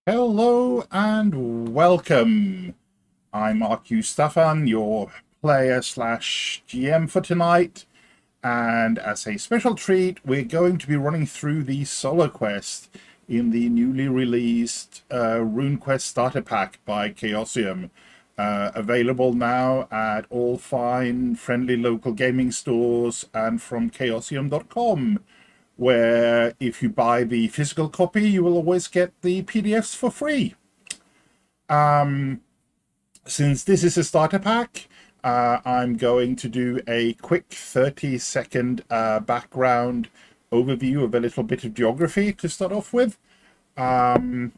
Hello and welcome. I'm RQ Stefan, your player slash GM for tonight. And as a special treat, we're going to be running through the Soloquest in the newly released Runequest starter pack by Chaosium. Available now at all fine, friendly local gaming stores and from chaosium.com, where if you buy the physical copy, you will always get the PDFs for free. Since this is a starter pack, I'm going to do a quick 30-second background overview of a little bit of geography to start off with. The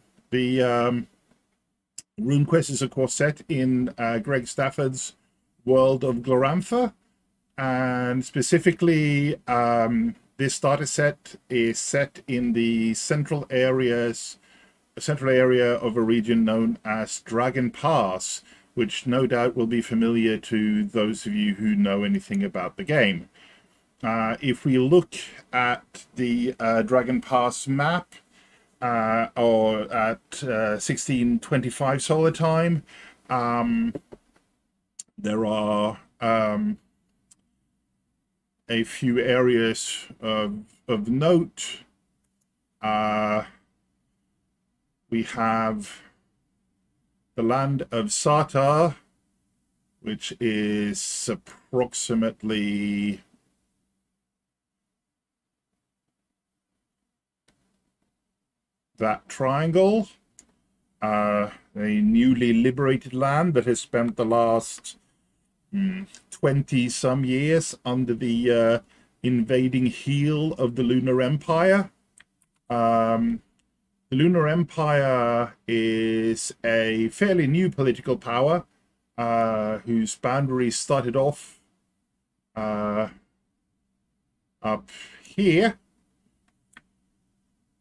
Runequest is, of course, set in Greg Stafford's world of Glorantha, and specifically, this starter set is set in the central area of a region known as Dragon Pass, which no doubt will be familiar to those of you who know anything about the game. If we look at the Dragon Pass map, or at 1625 solar time, there are a few areas of note. We have the land of Satar, which is approximately that triangle, a newly liberated land that has spent the last 20 some years under the invading heel of the Lunar Empire. The Lunar Empire is a fairly new political power whose boundaries started off up here,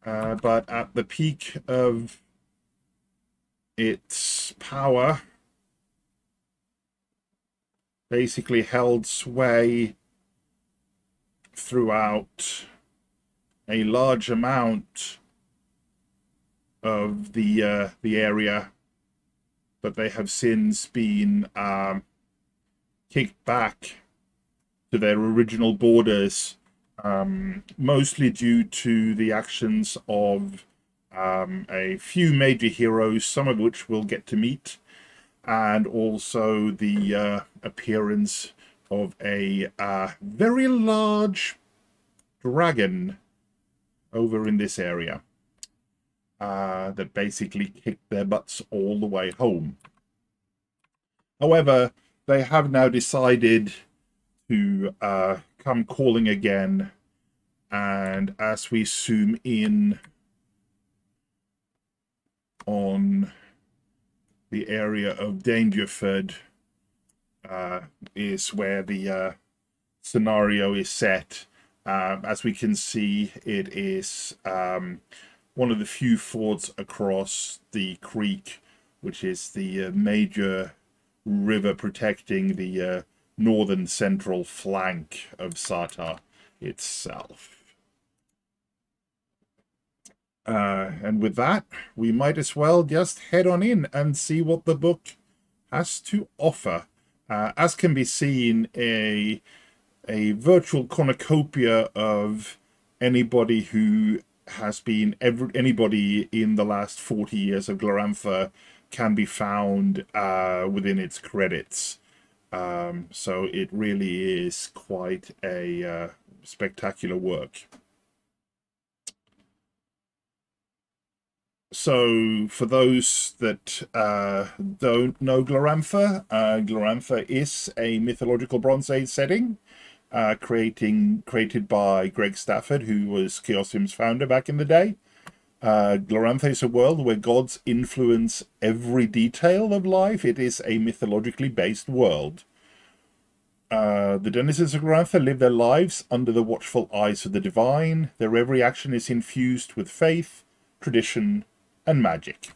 but at the peak of its power basically held sway throughout a large amount of the area, but they have since been kicked back to their original borders, mostly due to the actions of a few major heroes, some of which we'll get to meet, and also the appearance of a very large dragon over in this area that basically kicked their butts all the way home. However, they have now decided to come calling again, and as we zoom in on the area of Dangerford, is where the scenario is set. As we can see, it is one of the few fords across the creek, which is the major river protecting the northern central flank of Satar itself. And with that, we might as well just head on in and see what the book has to offer. As can be seen, a virtual cornucopia of anybody who has been anybody in the last 40 years of Glorantha can be found within its credits. So it really is quite a spectacular work. So for those that don't know Glorantha, Glorantha is a mythological Bronze Age setting created by Greg Stafford, who was Chaosium's founder back in the day. Glorantha is a world where gods influence every detail of life. It is a mythologically based world. The denizens of Glorantha live their lives under the watchful eyes of the divine. Their every action is infused with faith, tradition, and magic.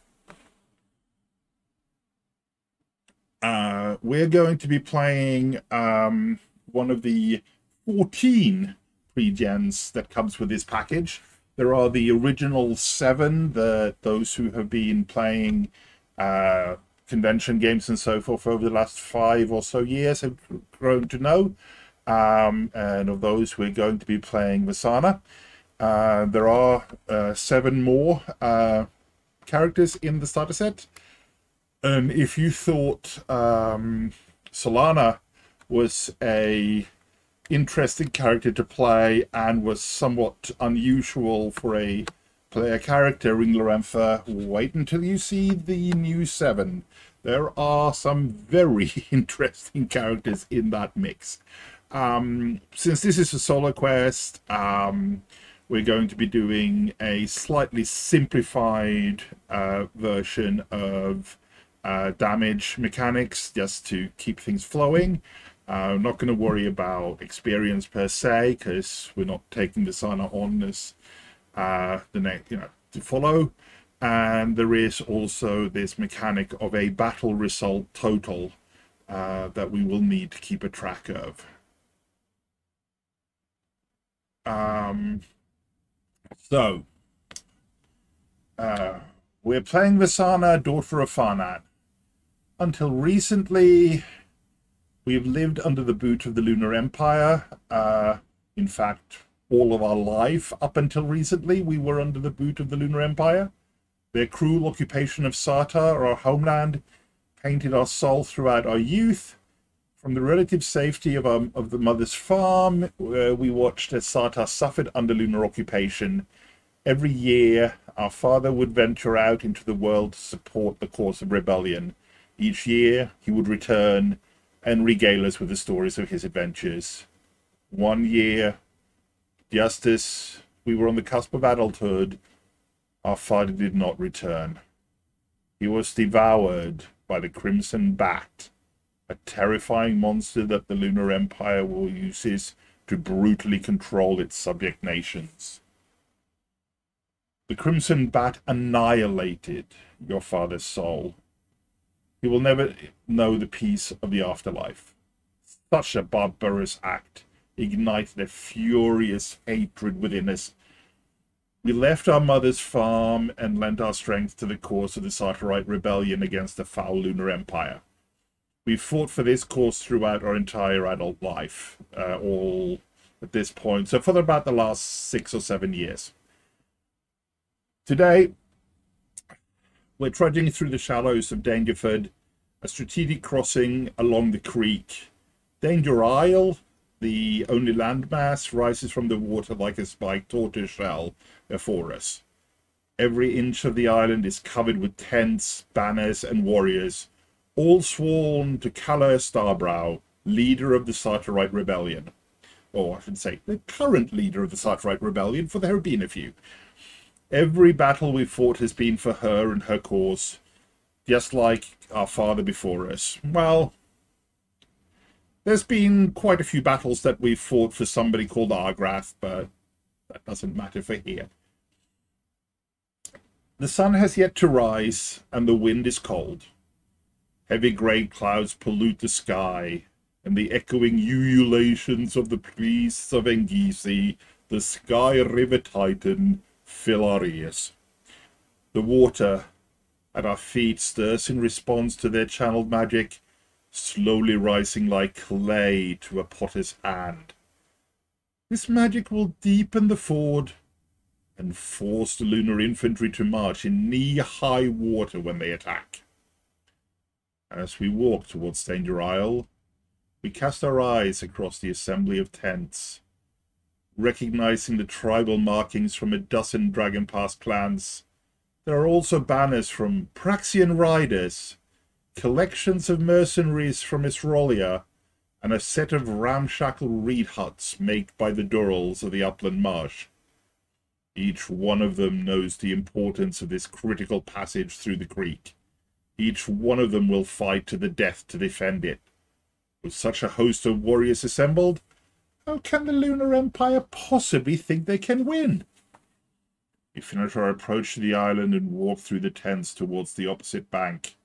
We're going to be playing one of the 14 pre-gens that comes with this package. There are the original 7, those who have been playing convention games and so forth over the last 5 or so years have grown to know. And of those, we're going to be playing Vasana. There are 7 more characters in the starter set. And if you thought Solana was a interesting character to play and was somewhat unusual for a player character in Glorantha, wait until you see the new 7. There are some very interesting characters in that mix. Since this is a Soloquest, we're going to be doing a slightly simplified version of damage mechanics just to keep things flowing. I'm not going to worry about experience per se, because we're not taking the Sana on as the next, to follow. And there is also this mechanic of a battle result total that we will need to keep a track of. We're playing Vasana, daughter of Farnat. Until recently, we've lived under the boot of the Lunar Empire. In fact, all of our life up until recently, we were under the boot of the Lunar Empire. Their cruel occupation of Sartar, our homeland, painted our soul throughout our youth. From the relative safety of the mother's farm, we watched as Sartar suffered under lunar occupation. Every year, our father would venture out into the world to support the cause of rebellion. Each year, he would return and regale us with the stories of his adventures. One year, just as we were on the cusp of adulthood, our father did not return. He was devoured by the Crimson Bat, a terrifying monster that the Lunar Empire will use to brutally control its subject nations. The Crimson Bat annihilated your father's soul. He will never know the peace of the afterlife. Such a barbarous act ignited a furious hatred within us. We left our mother's farm and lent our strength to the cause of the Sartarite rebellion against the foul Lunar Empire. We fought for this cause throughout our entire adult life, all at this point, so for about the last 6 or 7 years. Today, we're trudging through the shallows of Dangerford, a strategic crossing along the creek. Danger Isle, the only landmass, rises from the water like a spiked tortoise shell before us. Every inch of the island is covered with tents, banners, and warriors, all sworn to Kala Starbrow, leader of the Sartarite Rebellion. Or I should say, the current leader of the Sartarite Rebellion, for there have been a few. Every battle we've fought has been for her and her cause, just like our father before us. Well, there's been quite a few battles that we've fought for somebody called Argrath, but that doesn't matter for here. The sun has yet to rise, and the wind is cold. Heavy grey clouds pollute the sky, and the echoing ululations of the priests of Engisi, the Sky River Titan, fill our ears. The water at our feet stirs in response to their channeled magic, slowly rising like clay to a potter's hand. This magic will deepen the ford and force the lunar infantry to march in knee-high water when they attack. As we walk towards Danger Isle, we cast our eyes across the assembly of tents, recognizing the tribal markings from a dozen Dragon Pass clans. There are also banners from Praxian riders, collections of mercenaries from Israelia, and a set of ramshackle reed huts made by the Durrells of the Upland Marsh. Each one of them knows the importance of this critical passage through the creek. Each one of them will fight to the death to defend it. With such a host of warriors assembled, how can the Lunar Empire possibly think they can win? We finish our approach to the island and walk through the tents towards the opposite bank.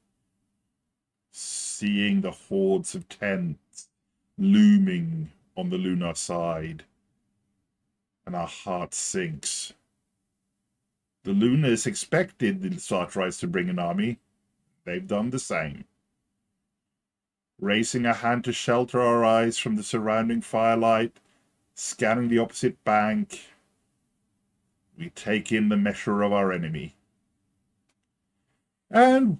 Seeing the hordes of tents looming on the lunar side, and our heart sinks. The Lunars expected the Sartorites to bring an army. They've done the same. Raising a hand to shelter our eyes from the surrounding firelight, scanning the opposite bank, we take in the measure of our enemy. And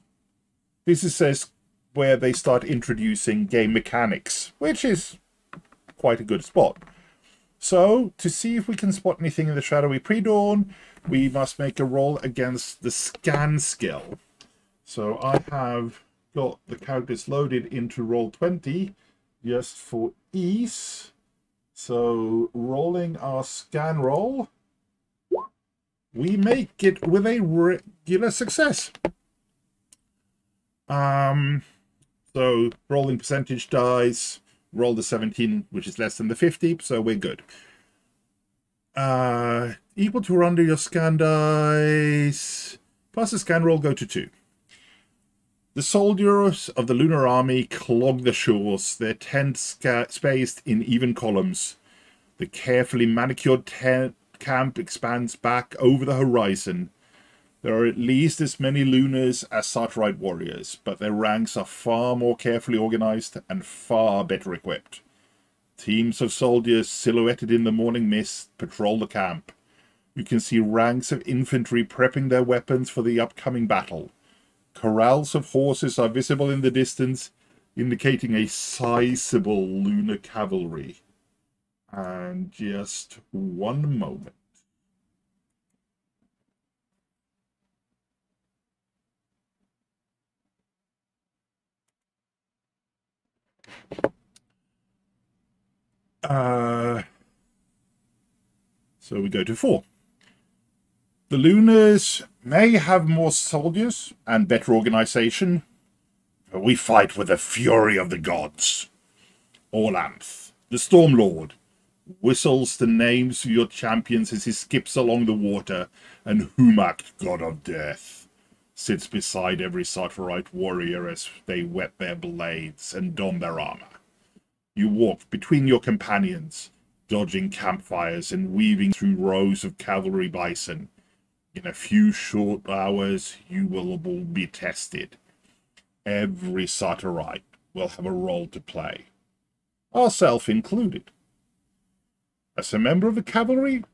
this is where they start introducing game mechanics, which is quite a good spot. So, to see if we can spot anything in the shadowy pre-dawn, we must make a roll against the scan skill. So I have got the characters loaded into roll 20 just for ease. So rolling our scan roll, we make it with a regular success. So rolling percentage dice, roll the 17, which is less than the 50, so we're good. Equal to or under your scan dice, plus the scan roll, go to 2. The soldiers of the Lunar Army clog the shores, their tents spaced in even columns. The carefully manicured camp expands back over the horizon. There are at least as many Lunars as Sartorite warriors, but their ranks are far more carefully organized and far better equipped. Teams of soldiers silhouetted in the morning mist patrol the camp. You can see ranks of infantry prepping their weapons for the upcoming battle. Corrals of horses are visible in the distance, indicating a sizable lunar cavalry. And just one moment. So we go to 4. The Lunars may have more soldiers and better organization, but we fight with the fury of the gods. Orlanth, the Stormlord, whistles the names of your champions as he skips along the water, and Humak, god of death, sits beside every Sartorite warrior as they whet their blades and don their armor. You walk between your companions, dodging campfires and weaving through rows of cavalry bison. In a few short hours, you will be tested. Every Sartorite will have a role to play, ourselves included. As a member of the cavalry,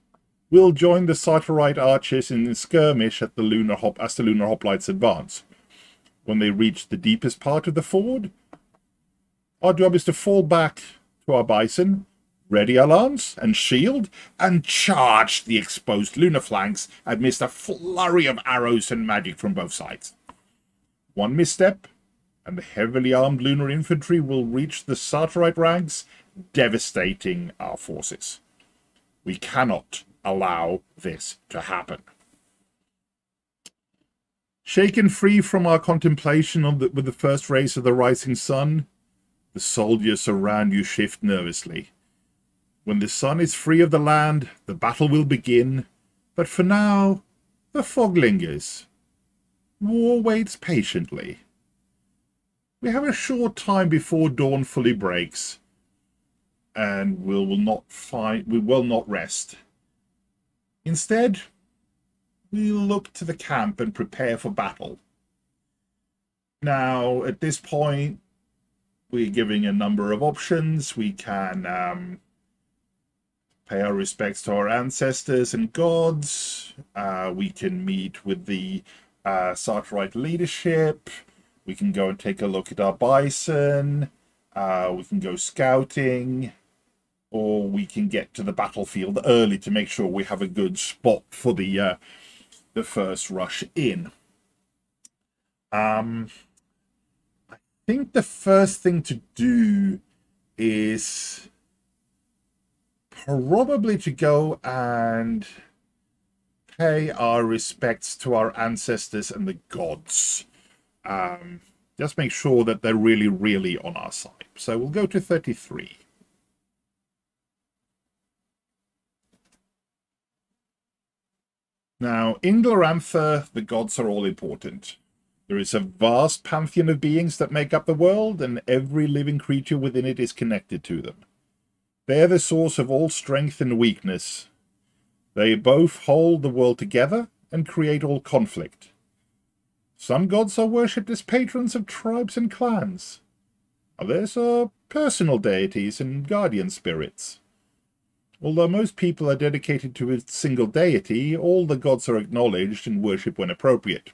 we'll join the Sartorite archers in the skirmish at the Lunar Hoplites advance. When they reach the deepest part of the ford, our job is to fall back to our bison, ready our lance and shield, and charge the exposed lunar flanks amidst a flurry of arrows and magic from both sides. One misstep, and the heavily armed lunar infantry will reach the Sartorite ranks, devastating our forces. We cannot allow this to happen. Shaken free from our contemplation with the first rays of the rising sun, the soldiers around you shift nervously. When the sun is free of the land, the battle will begin, but for now, the fog lingers. War waits patiently. We have a short time before dawn fully breaks, and we will not rest. Instead, we look to the camp and prepare for battle. Now, at this point, we're giving a number of options. We can pay our respects to our ancestors and gods. We can meet with the Sartorite leadership. We can go and take a look at our bison. We can go scouting. Or we can get to the battlefield early to make sure we have a good spot for the first rush in. I think the first thing to do is probably to go and pay our respects to our ancestors and the gods. Just make sure that they're really, really on our side. So we'll go to 33. Now, in Glorantha, the gods are all important. There is a vast pantheon of beings that make up the world, and every living creature within it is connected to them. They are the source of all strength and weakness. They both hold the world together and create all conflict. Some gods are worshipped as patrons of tribes and clans. Others are personal deities and guardian spirits. Although most people are dedicated to a single deity, all the gods are acknowledged and worshipped when appropriate.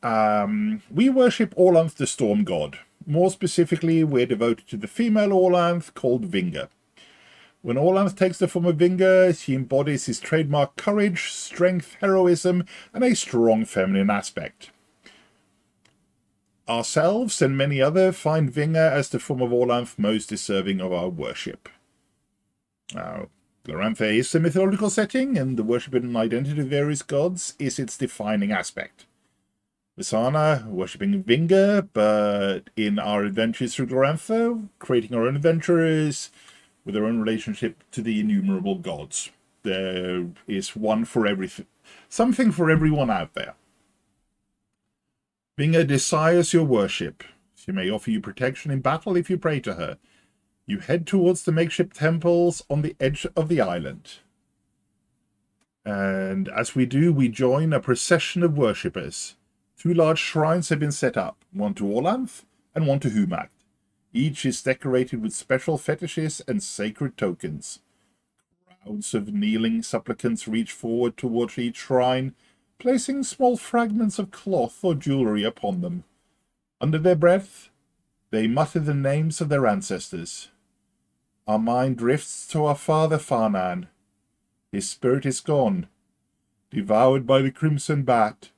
We worship Orlanth the Storm God. More specifically, we're devoted to the female Orlanth called Vinga. When Orlanth takes the form of Vinga, she embodies his trademark courage, strength, heroism, and a strong feminine aspect. Ourselves and many others find Vinga as the form of Orlanth most deserving of our worship. Now, Glorantha is a mythological setting, and the worship and identity of various gods is its defining aspect. Visana worshipping Vinga, but in our adventures through Glorantha, creating our own adventures with our own relationship to the innumerable gods. There is one for everything, something for everyone out there. Vinga desires your worship. She may offer you protection in battle if you pray to her. You head towards the makeshift temples on the edge of the island. And as we do, we join a procession of worshippers. 2 large shrines have been set up, one to Orlanth and one to Humac. Each is decorated with special fetishes and sacred tokens. Crowds of kneeling supplicants reach forward towards each shrine, placing small fragments of cloth or jewelry upon them. Under their breath, they mutter the names of their ancestors. Our mind drifts to our father Farnan. His spirit is gone, devoured by the crimson bat,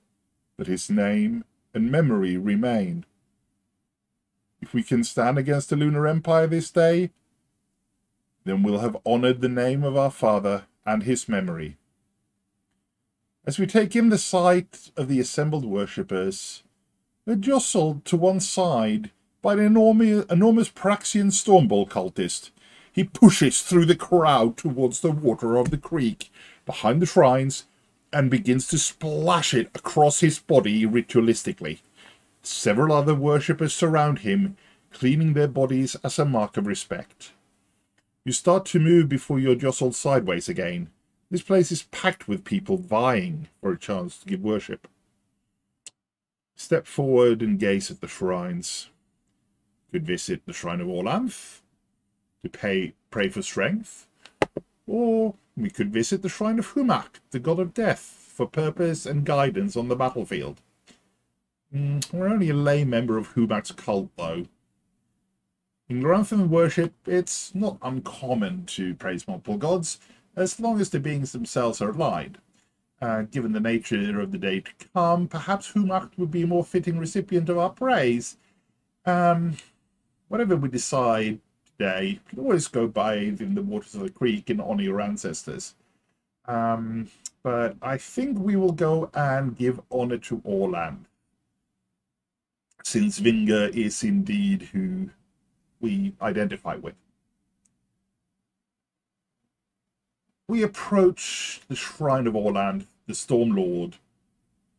but his name and memory remain. If we can stand against the Lunar Empire this day, then we'll have honored the name of our father and his memory. As we take in the sight of the assembled worshippers, they're jostled to one side by an enormous Praxian Stormball cultist. He pushes through the crowd towards the water of the creek behind the shrines and begins to splash it across his body ritualistically. Several other worshippers surround him, cleaning their bodies as a mark of respect. You start to move before you're jostled sideways again. This place is packed with people vying for a chance to give worship. Step forward and gaze at the shrines. You could visit the Shrine of Orland to pray for strength, or we could visit the Shrine of Humac, the god of death, for purpose and guidance on the battlefield. We're only a lay member of Humac's cult, though. In Gloranthan worship, it's not uncommon to praise multiple gods, as long as the beings themselves are aligned. Given the nature of the day to come, perhaps Humac would be a more fitting recipient of our praise. Whatever we decide today, you can always go bathe in the waters of the creek and honor your ancestors. But I think we will go and give honor to Orland, since Vinga is indeed who we identify with. We approach the Shrine of Orland, the Storm Lord.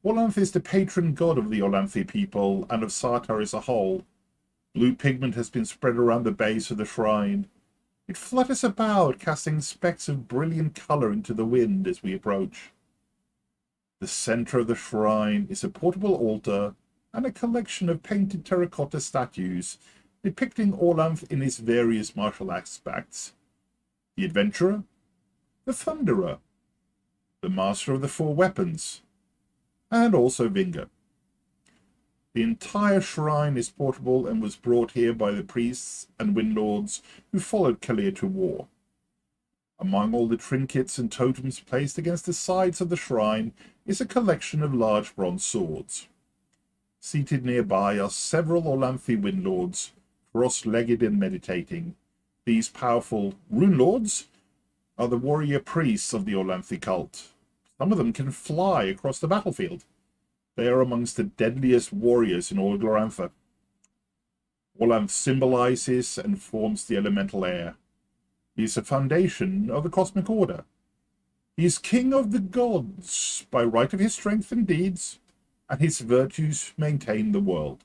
Orlanth is the patron god of the Orlanthi people and of Sartar as a whole. Blue pigment has been spread around the base of the shrine. It flutters about, casting specks of brilliant colour into the wind as we approach. The centre of the shrine is a portable altar and a collection of painted terracotta statues depicting Orlanth in his various martial aspects. The adventurer, the thunderer, the master of the 4 weapons, and also Vinga. The entire shrine is portable and was brought here by the priests and windlords who followed Kalir to war. Among all the trinkets and totems placed against the sides of the shrine is a collection of large bronze swords. Seated nearby are several Orlanthi windlords, cross-legged and meditating. These powerful rune lords are the warrior priests of the Orlanthi cult. Some of them can fly across the battlefield. They are amongst the deadliest warriors in all Glorantha. Orlanth symbolizes and forms the elemental air. He is the foundation of the cosmic order. He is king of the gods by right of his strength and deeds, and his virtues maintain the world.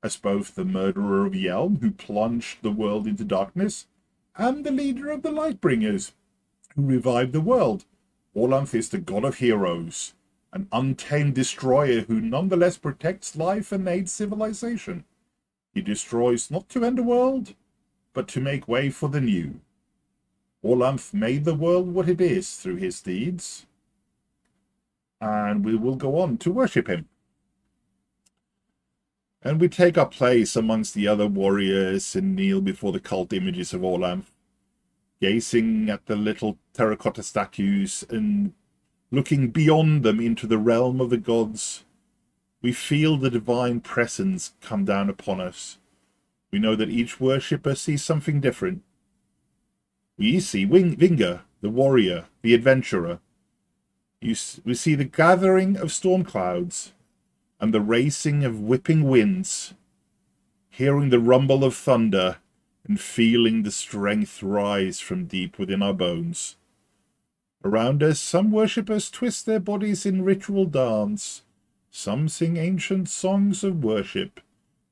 As both the murderer of Yelm, who plunged the world into darkness, and the leader of the Lightbringers, who revived the world, Orland is the god of heroes, an untamed destroyer who nonetheless protects life and aids civilization. He destroys not to end the world, but to make way for the new. Orland made the world what it is through his deeds, and we will go on to worship him. And we take our place amongst the other warriors and kneel before the cult images of Orland, gazing at the little terracotta statues and looking beyond them into the realm of the gods. We feel the divine presence come down upon us. We know that each worshipper sees something different. We see Vinga, the warrior, the adventurer. We see the gathering of storm clouds and the racing of whipping winds, hearing the rumble of thunder and feeling the strength rise from deep within our bones. Around us, some worshippers twist their bodies in ritual dance. Some sing ancient songs of worship.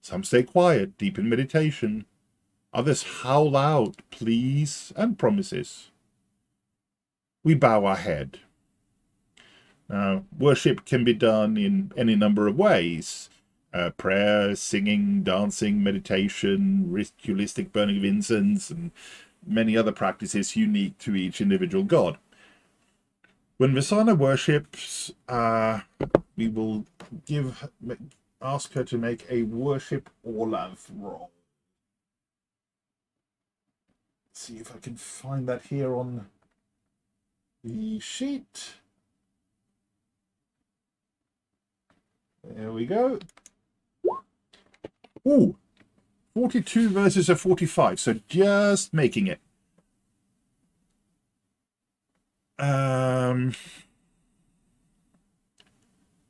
Some stay quiet, deep in meditation. Others howl out pleas and promises. We bow our head. Now, worship can be done in any number of ways. Prayer, singing, dancing, meditation, ritualistic burning of incense, and many other practices unique to each individual god. When Visana worships, we will ask her to make a worship Orland roll. See if I can find that here on the sheet. There we go. Ooh, 42 versus a 45, so just making it.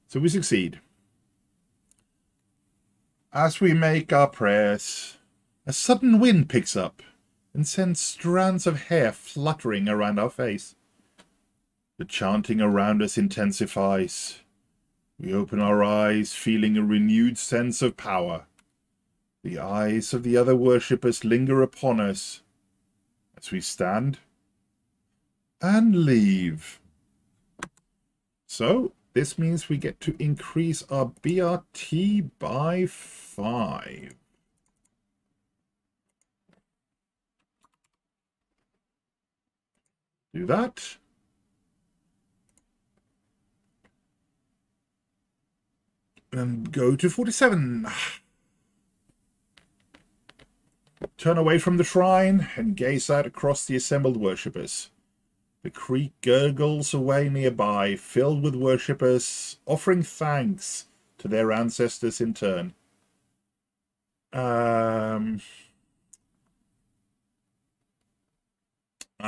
So we succeed. As we make our prayers, a sudden wind picks up and sends strands of hair fluttering around our face. The chanting around us intensifies. We open our eyes, feeling a renewed sense of power. The eyes of the other worshippers linger upon us as we stand and leave. So, this means we get to increase our BRT by 5. Do that. And go to 47. Turn away from the shrine and gaze out across the assembled worshippers. The creek gurgles away nearby, filled with worshippers, offering thanks to their ancestors in turn. I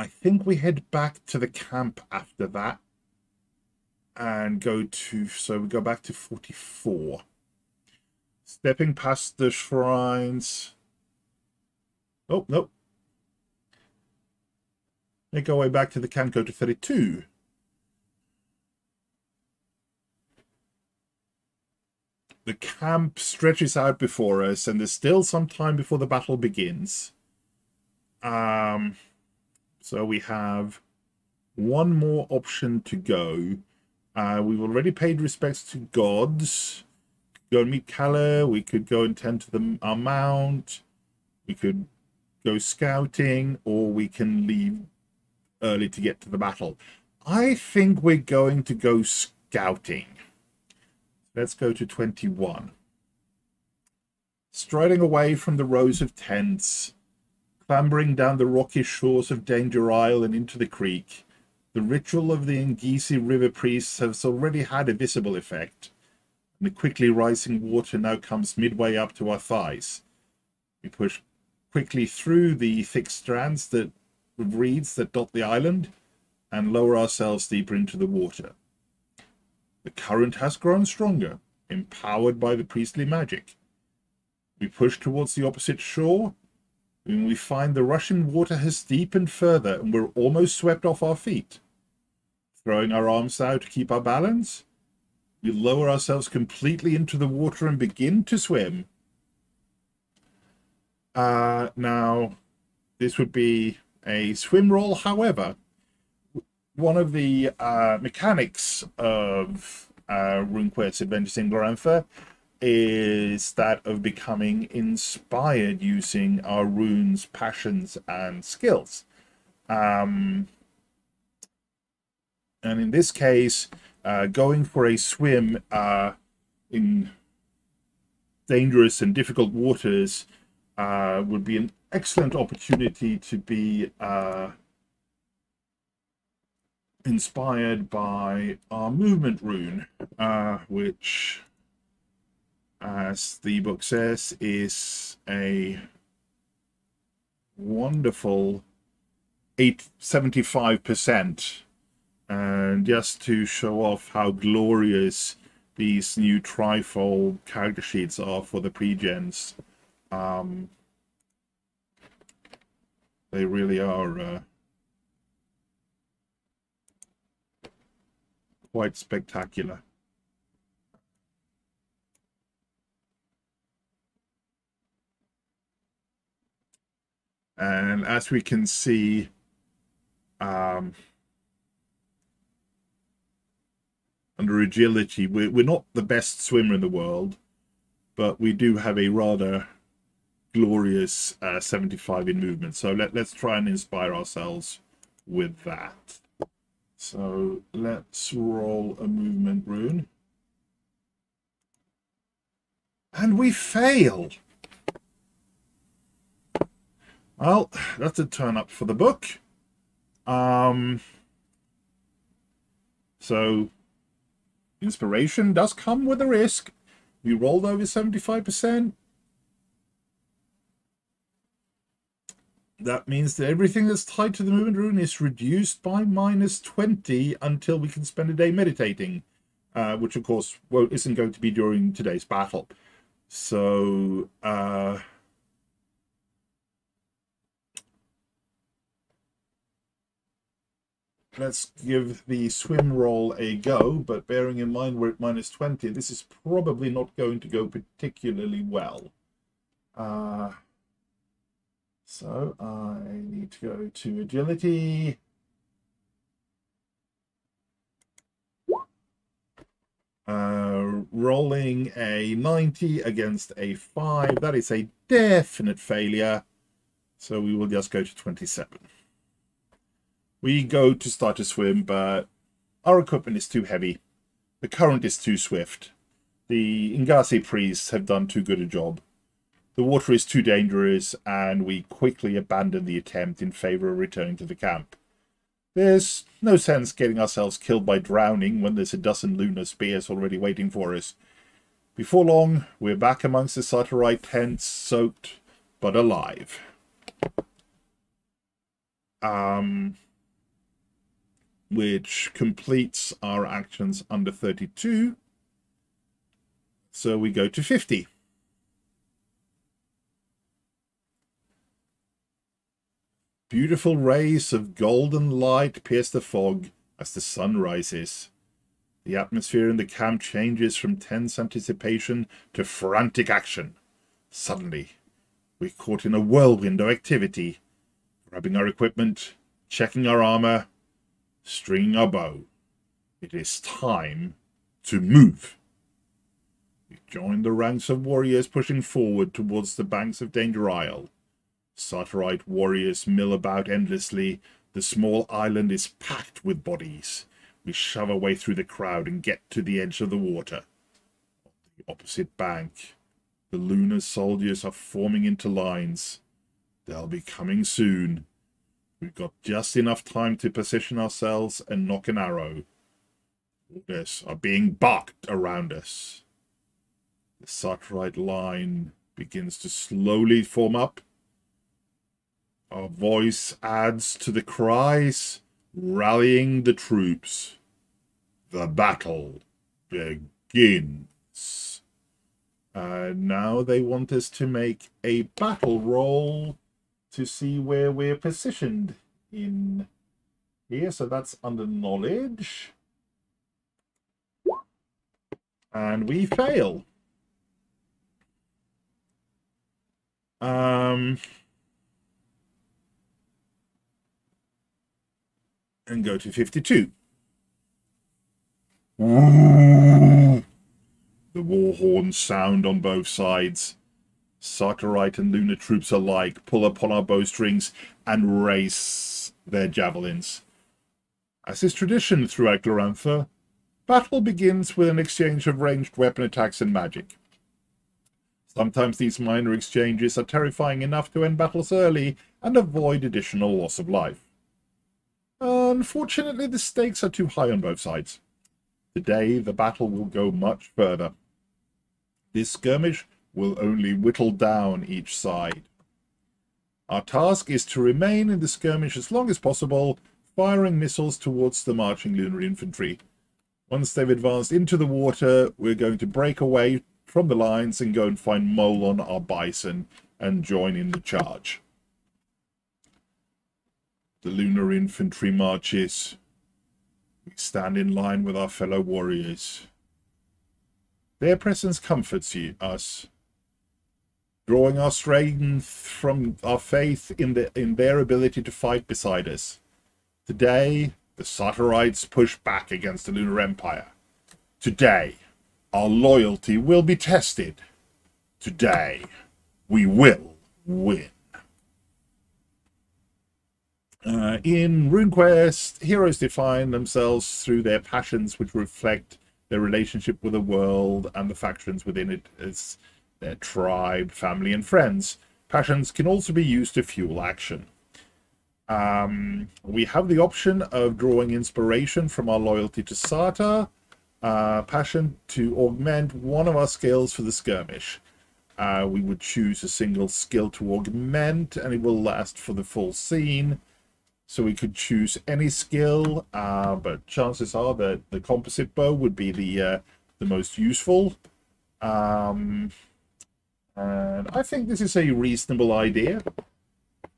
think we head back to the camp after that. And so we go back to 44. Stepping past the shrines. Oh, nope. Make our way back to the camp, go to 32. The camp stretches out before us, and there's still some time before the battle begins. So we have one more option to go. We've already paid respects to gods. Go and meet Kala. We could go and tend to our mount. We could go scouting, or we can leave early to get to the battle. I think we're going to go scouting. Let's go to 21. Striding away from the rows of tents, clambering down the rocky shores of Danger Isle and into the creek, the ritual of the Ngisi River priests has already had a visible effect, and the quickly rising water now comes midway up to our thighs. We push quickly through the thick strands of reeds that dot the island and lower ourselves deeper into the water. The current has grown stronger, empowered by the priestly magic. We push towards the opposite shore when we find the rushing water has deepened further and we're almost swept off our feet. Throwing our arms out to keep our balance, we lower ourselves completely into the water and begin to swim. Now, this would be a swim roll, however, one of the mechanics of Runequest Adventures in Glorantha is that of becoming inspired using our runes, passions, and skills. And in this case, going for a swim in dangerous and difficult waters would be an excellent opportunity to be inspired by our movement rune, which, as the book says, is a wonderful 75%. And just to show off how glorious these new trifold character sheets are for the pre-gens, they really are quite spectacular. And as we can see, under agility, we're not the best swimmer in the world, but we do have a rather glorious 75 in movement. So let's try and inspire ourselves with that. So let's roll a movement rune. And we fail. Well, that's a turn up for the book. So inspiration does come with a risk. We rolled over 75%. That means that everything that's tied to the movement rune is reduced by -20 until we can spend a day meditating, which of course isn't going to be during today's battle. So let's give the swim roll a go, but bearing in mind we're at -20, this is probably not going to go particularly well. So I need to go to agility. Rolling a 90 against a 5. That is a definite failure. So we will just go to 27. We go to start to swim, but our equipment is too heavy. The current is too swift. The Ingasi priests have done too good a job. The water is too dangerous, and we quickly abandon the attempt in favor of returning to the camp. There's no sense getting ourselves killed by drowning when there's a dozen lunar spears already waiting for us. Before long, we're back amongst the Saturite tents, soaked but alive. Which completes our actions under 32. So we go to 50. Beautiful rays of golden light pierce the fog as the sun rises. The atmosphere in the camp changes from tense anticipation to frantic action. Suddenly, we're caught in a whirlwind of activity, grabbing our equipment, checking our armor, stringing our bow. It is time to move. We join the ranks of warriors pushing forward towards the banks of Danger Isle. Saturite warriors mill about endlessly. The small island is packed with bodies. We shove our way through the crowd and get to the edge of the water. On the opposite bank, the lunar soldiers are forming into lines. They'll be coming soon. We've got just enough time to position ourselves and knock an arrow. Orders are being barked around us. The Saturite line begins to slowly form up. Our voice adds to the cries, rallying the troops. The battle begins. Now they want us to make a battle roll to see where we're positioned in here. So that's under knowledge. And we fail. And go to 52. The war horns sound on both sides. Sartarite and Lunar troops alike pull upon our bowstrings and race their javelins. As is tradition throughout Glorantha, battle begins with an exchange of ranged weapon attacks and magic. Sometimes these minor exchanges are terrifying enough to end battles early and avoid additional loss of life. Unfortunately, the stakes are too high on both sides. Today, the battle will go much further. This skirmish will only whittle down each side. Our task is to remain in the skirmish as long as possible, firing missiles towards the marching lunar infantry. Once they've advanced into the water, we're going to break away from the lines and go and find Molon, our bison, and join in the charge. The lunar infantry marches. We stand in line with our fellow warriors. Their presence comforts us, drawing our strength from our faith in their ability to fight beside us. Today, the Sartarites push back against the Lunar Empire. Today, our loyalty will be tested. Today, we will win. In Runequest, heroes define themselves through their passions, which reflect their relationship with the world and the factions within it as their tribe, family, and friends. Passions can also be used to fuel action. We have the option of drawing inspiration from our loyalty to Sartar, passion to augment one of our skills for the skirmish. We would choose a single skill to augment, and it will last for the full scene. So we could choose any skill, but chances are that the composite bow would be the most useful. And I think this is a reasonable idea.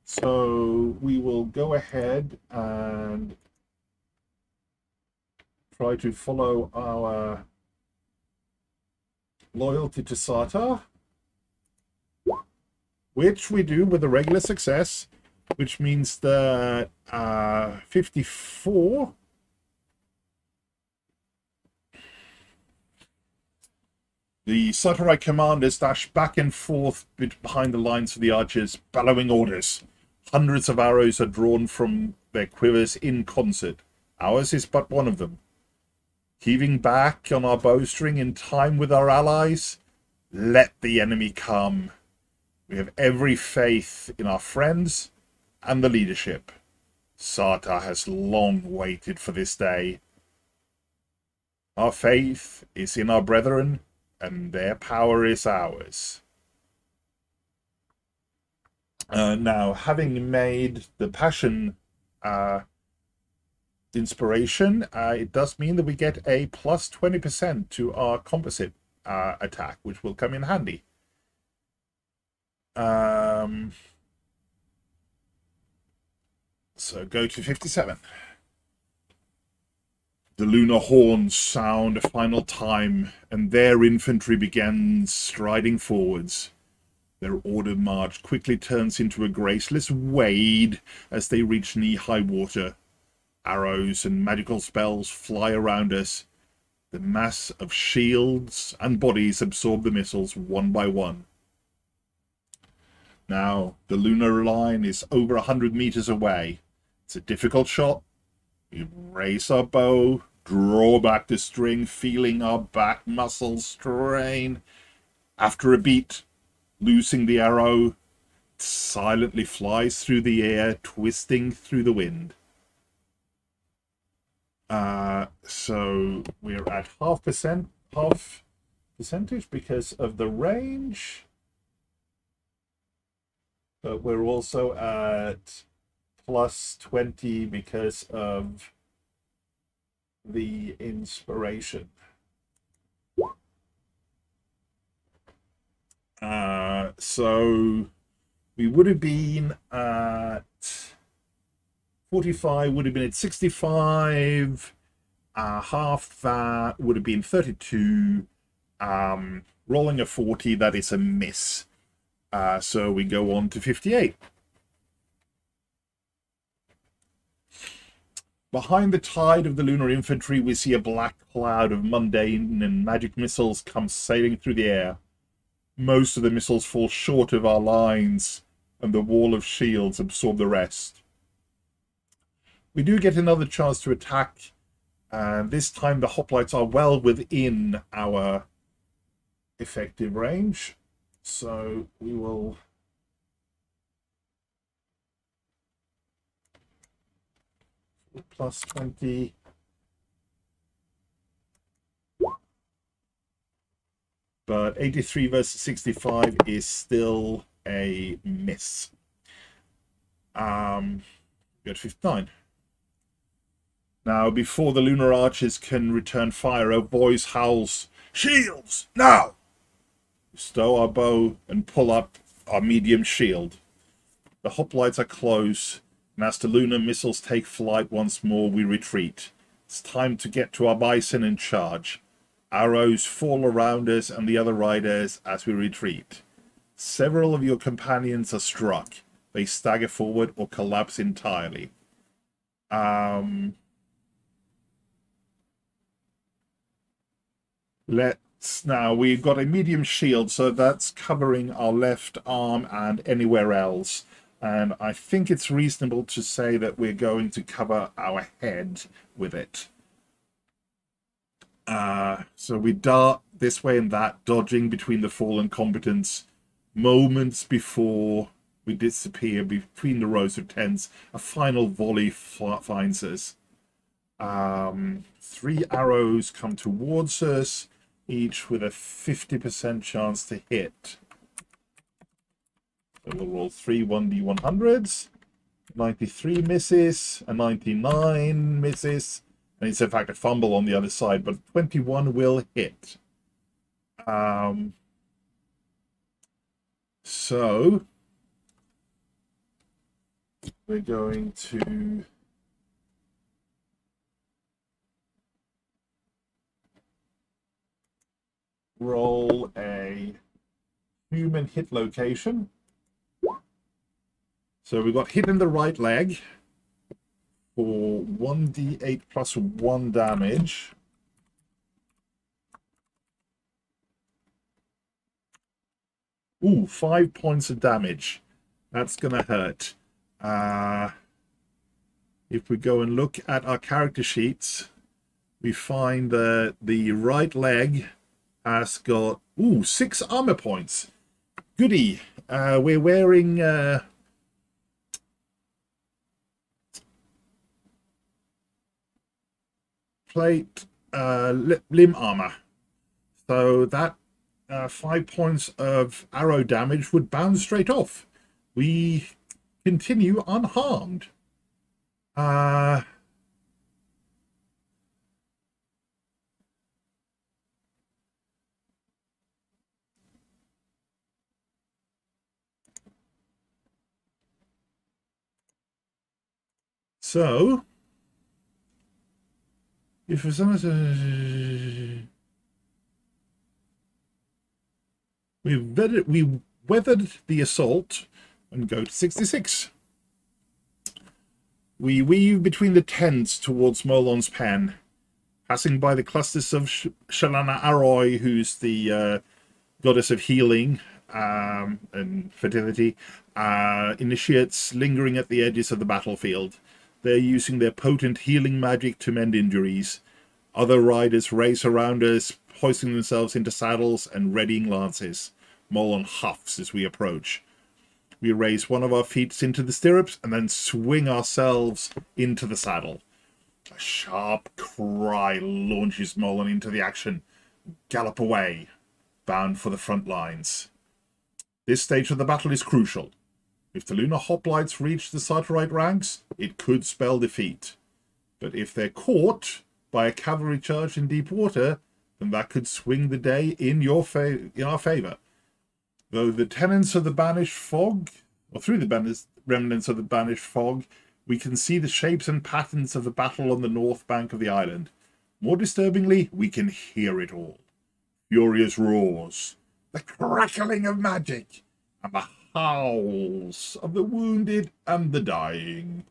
So we will go ahead and try to follow our loyalty to Sartar, which we do with a regular success, which means that 54 the Sartarite commanders dash back and forth behind the lines of the archers, bellowing orders. Hundreds of arrows are drawn from their quivers in concert. Ours is but one of them. Heaving back on our bowstring in time with our allies, let the enemy come. We have every faith in our friends and the leadership. Sartar has long waited for this day. Our faith is in our brethren, and their power is ours. Now, having made the passion inspiration, it does mean that we get a plus 20% to our composite attack, which will come in handy. So go to 57. The lunar horns sound a final time, and their infantry begins striding forwards. Their ordered march quickly turns into a graceless wade as they reach knee-high water. Arrows and magical spells fly around us. The mass of shields and bodies absorb the missiles one by one. Now, the lunar line is over 100 meters away. It's a difficult shot. We raise our bow, draw back the string, feeling our back muscles strain. After a beat, loosing the arrow, it silently flies through the air, twisting through the wind. So we're at half percentage because of the range. But we're also at plus 20 because of the inspiration. So we would have been at 45, would have been at 65, half that would have been 32, rolling a 40, that is a miss. So we go on to 58. Behind the tide of the lunar infantry, we see a black cloud of mundane and magic missiles come sailing through the air. Most of the missiles fall short of our lines, and the wall of shields absorb the rest. We do get another chance to attack, and this time the hoplites are well within our effective range. So we will plus 20. But 83 versus 65 is still a miss. We got 59. Now, before the lunar archers can return fire, a voice howls, "Shields, now!" We stow our bow and pull up our medium shield. The hoplites are close, and as the lunar missiles take flight once more, we retreat. It's time to get to our bison and charge. Arrows fall around us and the other riders as we retreat. Several of your companions are struck. They stagger forward or collapse entirely. Now, we've got a medium shield, so that's covering our left arm and anywhere else. And I think it's reasonable to say that we're going to cover our head with it. So we dart this way and that, dodging between the fallen combatants. Moments before we disappear between the rows of tents, a final volley finds us. 3 arrows come towards us, each with a 50% chance to hit. So we'll roll 3 1d100s. 93 misses, a 99 misses, and it's in fact a fumble on the other side, but 21 will hit. So we're going to roll a human hit location. So we've got hit in the right leg for 1d8 plus 1 damage. Ooh, 5 points of damage. That's going to hurt. If we go and look at our character sheets, we find that the right leg has got, 6 armor points. Goody. We're wearing plate limb armor. So that 5 points of arrow damage would bounce straight off. We continue unharmed. So, if for some reason we weathered the assault and go to 66. We weave between the tents towards Molon's pen, passing by the clusters of Shalana Arroy, who's the goddess of healing and fertility, initiates lingering at the edges of the battlefield. They're using their potent healing magic to mend injuries. Other riders race around us, hoisting themselves into saddles and readying lances. Molon huffs as we approach. We raise one of our feet into the stirrups and then swing ourselves into the saddle. A sharp cry launches Molon into the action. Gallop away, bound for the front lines. This stage of the battle is crucial. If the Lunar Hoplites reach the Sartorite ranks, it could spell defeat. But if they're caught by a cavalry charge in deep water, then that could swing the day in our favor. Though the tenants of the Banished Fog, or through the remnants of the Banished Fog, we can see the shapes and patterns of the battle on the north bank of the island. More disturbingly, we can hear it all. Furious roars, the crackling of magic, and the howls of the wounded and the dying.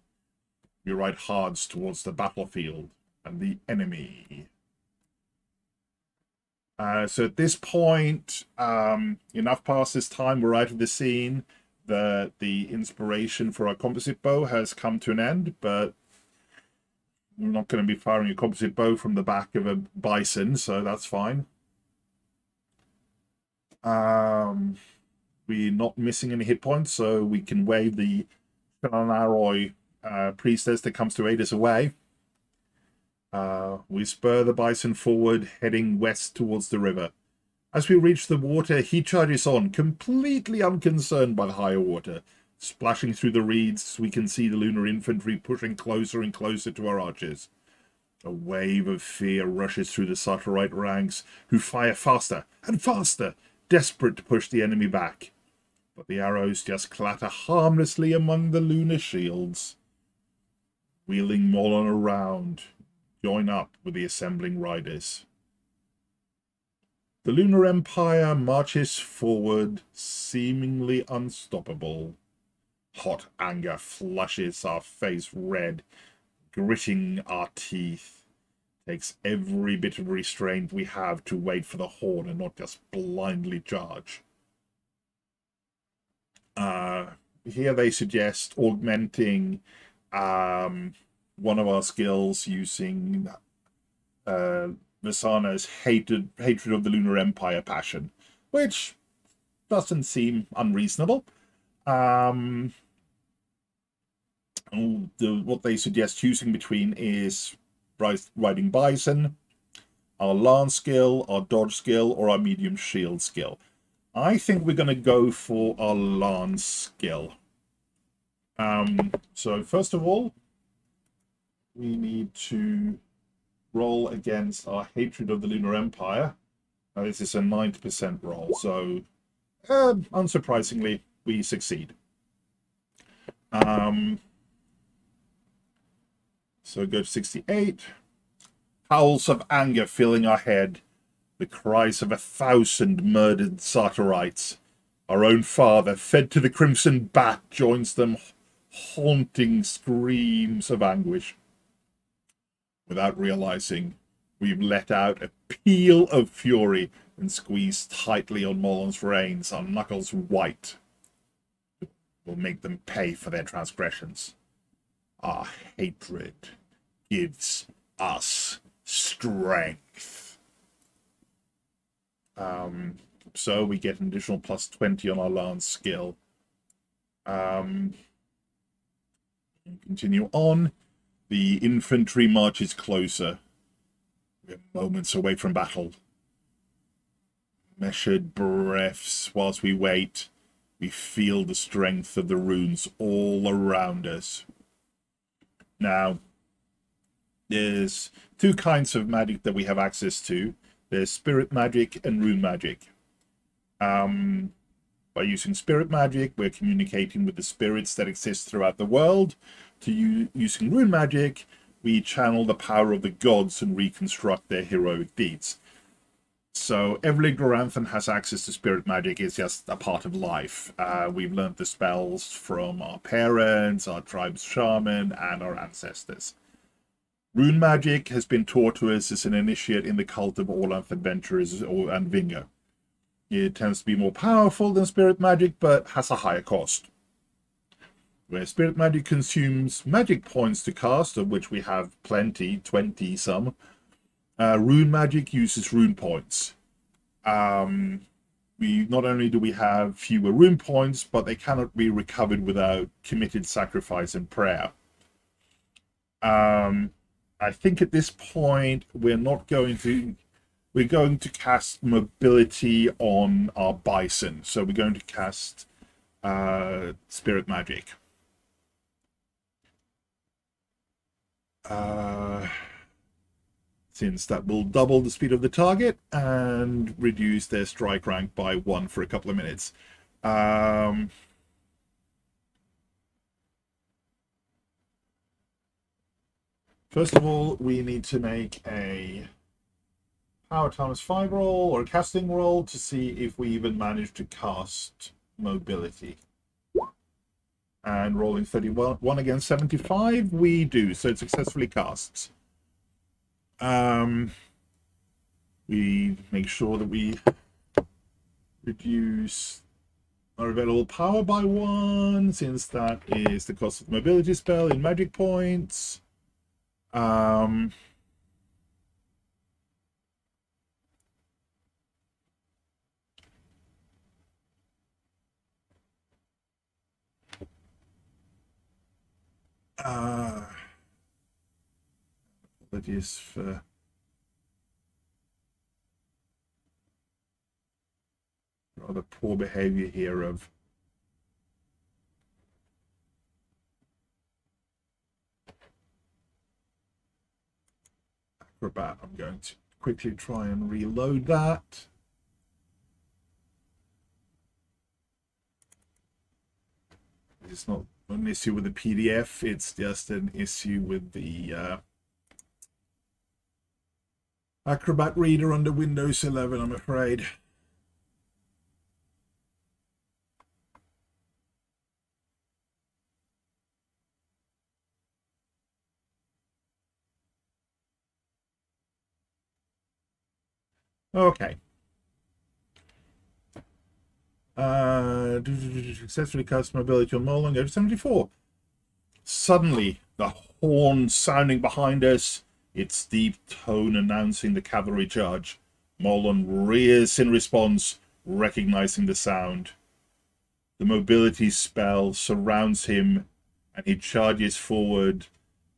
We ride hards towards the battlefield and the enemy. So at this point, enough past this time, we're out of the scene. The inspiration for our composite bow has come to an end, but we're not going to be firing a composite bow from the back of a bison, so that's fine. We're not missing any hit points, so we can wave the Shanaroi priestess that comes to aid us away. We spur the bison forward, heading west towards the river. As we reach the water, he charges on, completely unconcerned by the higher water. Splashing through the reeds, we can see the lunar infantry pushing closer and closer to our archers. A wave of fear rushes through the Sartorite ranks, who fire faster and faster, desperate to push the enemy back. But the arrows just clatter harmlessly among the lunar shields. Wheeling Molon around, join up with the assembling riders. The Lunar Empire marches forward, seemingly unstoppable. Hot anger flushes our face red, gritting our teeth. Takes every bit of restraint we have to wait for the horn and not just blindly charge. Here they suggest augmenting one of our skills using Vasana's hatred of the Lunar Empire passion, which doesn't seem unreasonable. What they suggest choosing between is riding bison, our lance skill, our dodge skill, or our medium shield skill. I think we're going to go for our lance skill. So first of all, we need to roll against our hatred of the Lunar Empire. Now this is a 90% roll, so unsurprisingly, we succeed. So go to 68. Howls of anger filling our head. The cries of 1,000 murdered Sartorites. Our own father, fed to the crimson bat, joins them, haunting screams of anguish. Without realizing, we've let out a peal of fury and squeezed tightly on Molon's reins, our knuckles white. We'll make them pay for their transgressions. Our hatred gives us strength. So we get an additional plus 20 on our lance skill. Continue on. The infantry marches closer. We're moments away from battle. Measured breaths whilst we wait. We feel the strength of the runes all around us. Now, there's two kinds of magic that we have access to. There's spirit magic and rune magic. By using spirit magic, we're communicating with the spirits that exist throughout the world. Using rune magic, we channel the power of the gods and reconstruct their heroic deeds. So every Gloranthan has access to spirit magic. It's just a part of life. We've learned the spells from our parents, our tribe's shaman, and our ancestors. Rune magic has been taught to us as an initiate in the cult of Orland adventurers and Vingo. It tends to be more powerful than spirit magic, but has a higher cost. Where spirit magic consumes magic points to cast, of which we have plenty, 20 some, rune magic uses rune points. Not only do we have fewer rune points, but they cannot be recovered without committed sacrifice and prayer. I think at this point we're going to cast mobility on our bison. So we're going to cast spirit magic. Since that will double the speed of the target and reduce their strike rank by 1 for a couple of minutes. First of all, we need to make a power times 5 roll or a casting roll to see if we even manage to cast mobility. And rolling 31 against 75, we do. So it successfully casts. We make sure that we reduce our available power by 1, since that is the cost of the mobility spell in magic points. Apologies for rather poor behavior here of Acrobat. I'm going to quickly try and reload that. It's not an issue with the PDF, it's just an issue with the Acrobat Reader under Windows 11, I'm afraid. Okay. Successfully cast mobility on Molan, go to 74. Suddenly, the horn sounding behind us, its deep tone announcing the cavalry charge. Molan rears in response, recognizing the sound. The mobility spell surrounds him, and he charges forward,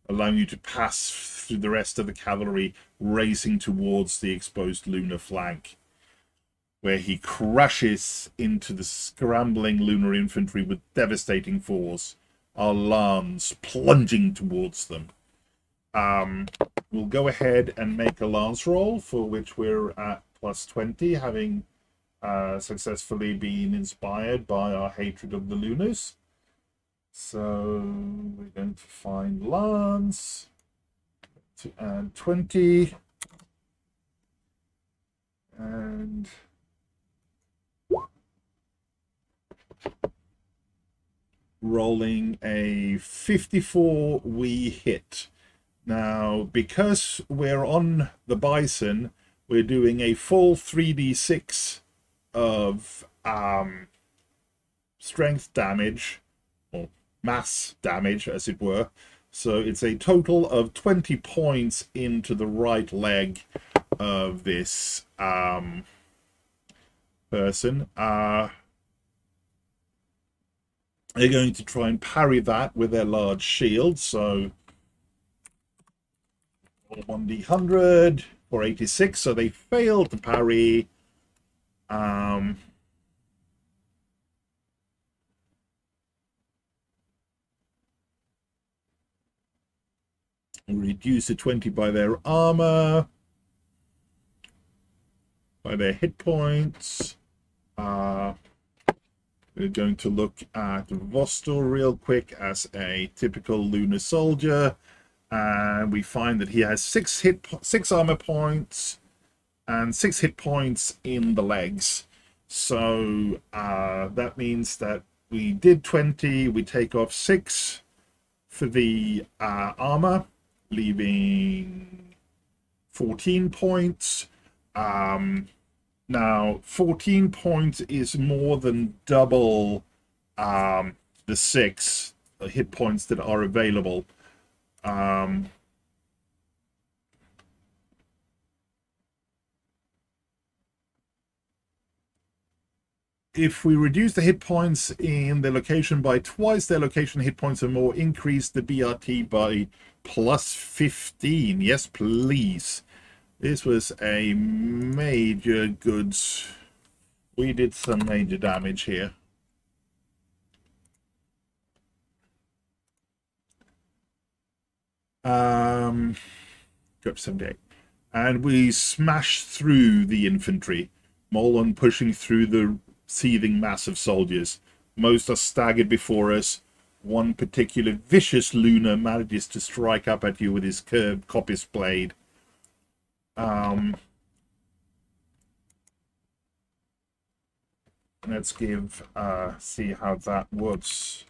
allowing you to pass through the rest of the cavalry, racing towards the exposed lunar flank, where he crashes into the scrambling lunar infantry with devastating force, our lance plunging towards them. We'll go ahead and make a lance roll, for which we're at +20, having successfully been inspired by our hatred of the Lunars. So we're going to find lance to add 20, and rolling a 54, we hit. Now, because we're on the Bison, we're doing a full 3d6 of strength damage, or mass damage, as it were. So it's a total of 20 points into the right leg of this person. They're going to try and parry that with their large shield. So 1d100 for 86. So they failed to parry. Reduce the 20 by their armor, by their hit points. We're going to look at Vostor real quick as a typical lunar soldier, and we find that he has 6 armor points and 6 hit points in the legs. So that means that we did 20, we take off 6 for the armor, leaving 14 points. Now, 14 points is more than double the 6 hit points that are available. If we reduce the hit points in their location by twice their location hit points or more, increase the BRT by +15. Yes, please. This was a major goods. We did some major damage here. Go up to 78. And we smashed through the infantry. Molan pushing through the seething mass of soldiers. Most are staggered before us. One particular vicious lunar manages to strike up at you with his curved coppice blade. Let's see how that works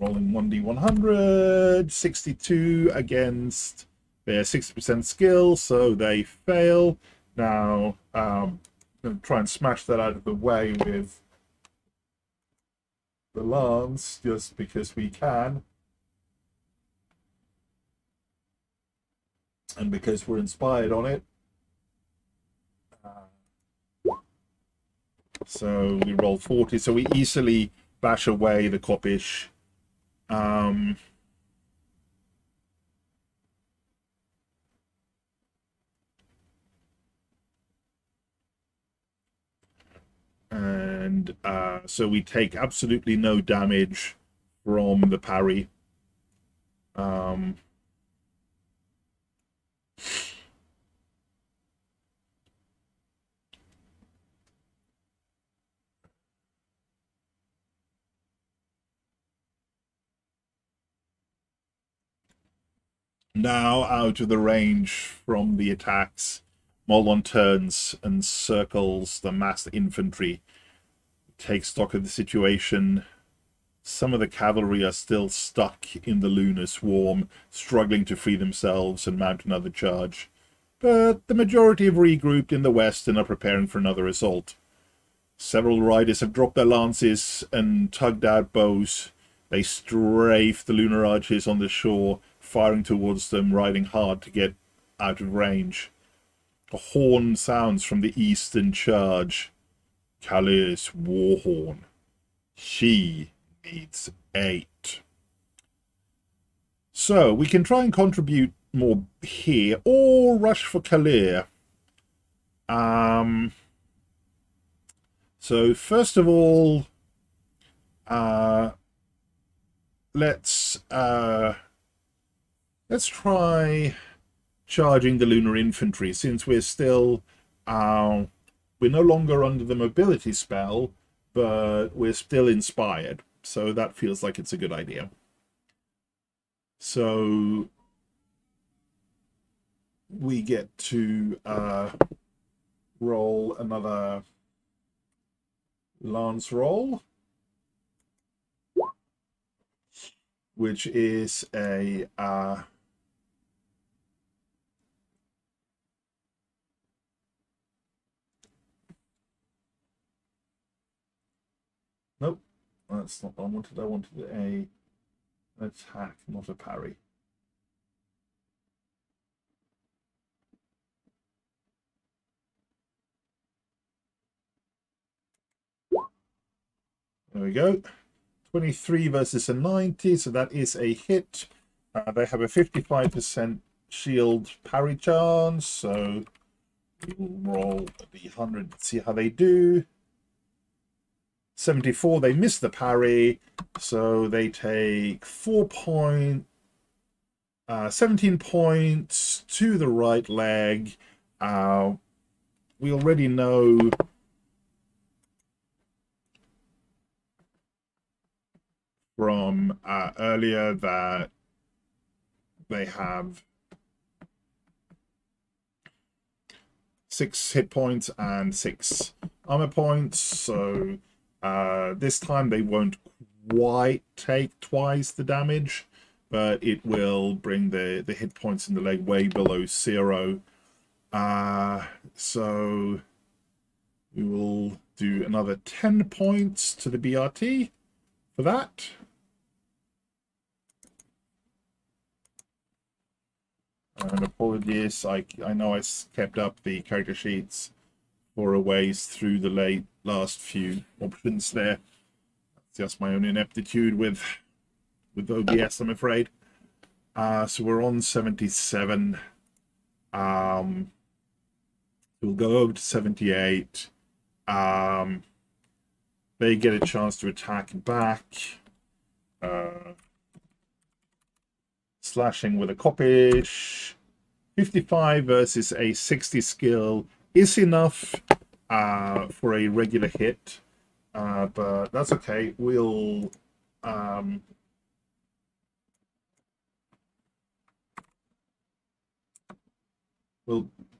Rolling 1d100, 62 against their 60% skill, so they fail. Now, I'm going to try and smash that out of the way with the lance, just because we can. And because we're inspired on it. So we roll 40, so we easily bash away the Kopish. And so we take absolutely no damage from the parry. Now out of the range from the attacks, Molon turns and circles the massed infantry, takes stock of the situation. Some of the cavalry are still stuck in the lunar swarm, struggling to free themselves and mount another charge. But the majority have regrouped in the west and are preparing for another assault. Several riders have dropped their lances and tugged out bows. They strafe the lunar archers on the shore, firing towards them, riding hard to get out of range. A horn sounds from the eastern charge. Kalir's war horn. She needs 8. So we can try and contribute more here, or rush for Kalir. So first of all, let's try charging the lunar infantry, since we're still we're no longer under the mobility spell, but we're still inspired, so that feels like it's a good idea. So we get to roll another lance roll, which is a nope, that's not what I wanted. I wanted an attack, not a parry. There we go. 23 versus a 90, so that is a hit. They have a 55% shield parry chance, so we'll roll the 100 to see how they do. 74, they miss the parry, so they take 17 points to the right leg. We already know from earlier that they have 6 hit points and 6 armor points, so this time they won't quite take twice the damage, but it will bring the hit points in the leg way below 0. So we will do another 10 points to the BRT for that. And apologies, I know I kept up the character sheets for a ways through the last few options there. It's just my own ineptitude with OBS, I'm afraid. So we're on 77. We'll go over to 78. They get a chance to attack back. Slashing with a Kopish. 55 versus a 60 skill is enough for a regular hit, but that's okay. We'll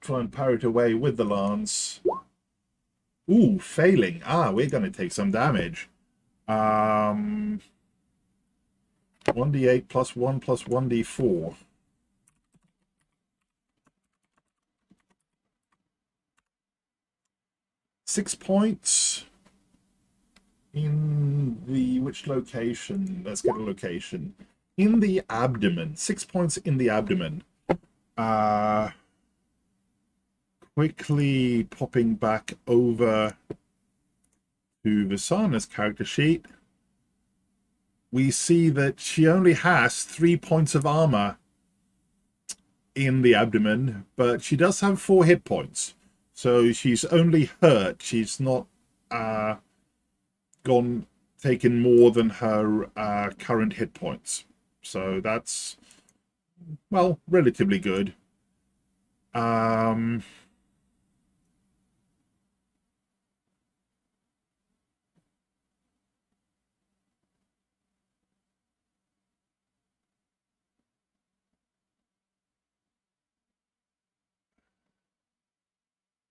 try and parry it away with the lance. Ooh, failing. We're going to take some damage. 1d8 plus 1 plus 1d4. Six points in the... which location? Let's get a location. In the abdomen. 6 points in the abdomen. Quickly popping back over to Visana's character sheet. We see that she only has 3 points of armor in the abdomen, but she does have 4 hit points. So she's only hurt. She's not taken more than her current hit points. So that's, well, relatively good.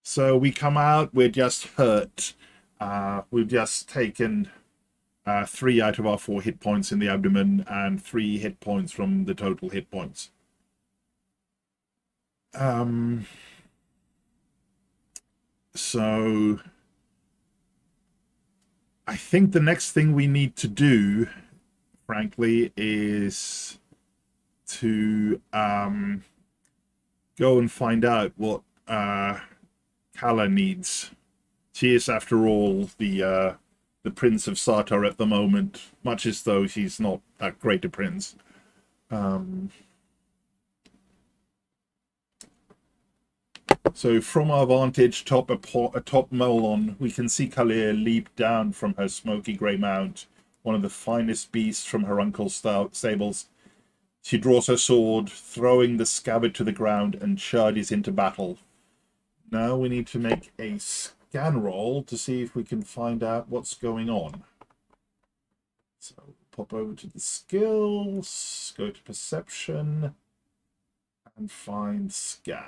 So we come out, we're just hurt. We've just taken 3 out of our 4 hit points in the abdomen and 3 hit points from the total hit points. So I think the next thing we need to do, frankly, is to go and find out what Kala needs. She is, after all, the Prince of Sartar at the moment, much as though she's not that great a prince. So from our vantage atop Molon, we can see Kalir leap down from her smoky grey mount, one of the finest beasts from her uncle's stables. She draws her sword, throwing the scabbard to the ground, and charges into battle. Now we need to make a scan roll to see if we can find out what's going on. So pop over to the skills, go to perception, and find scan.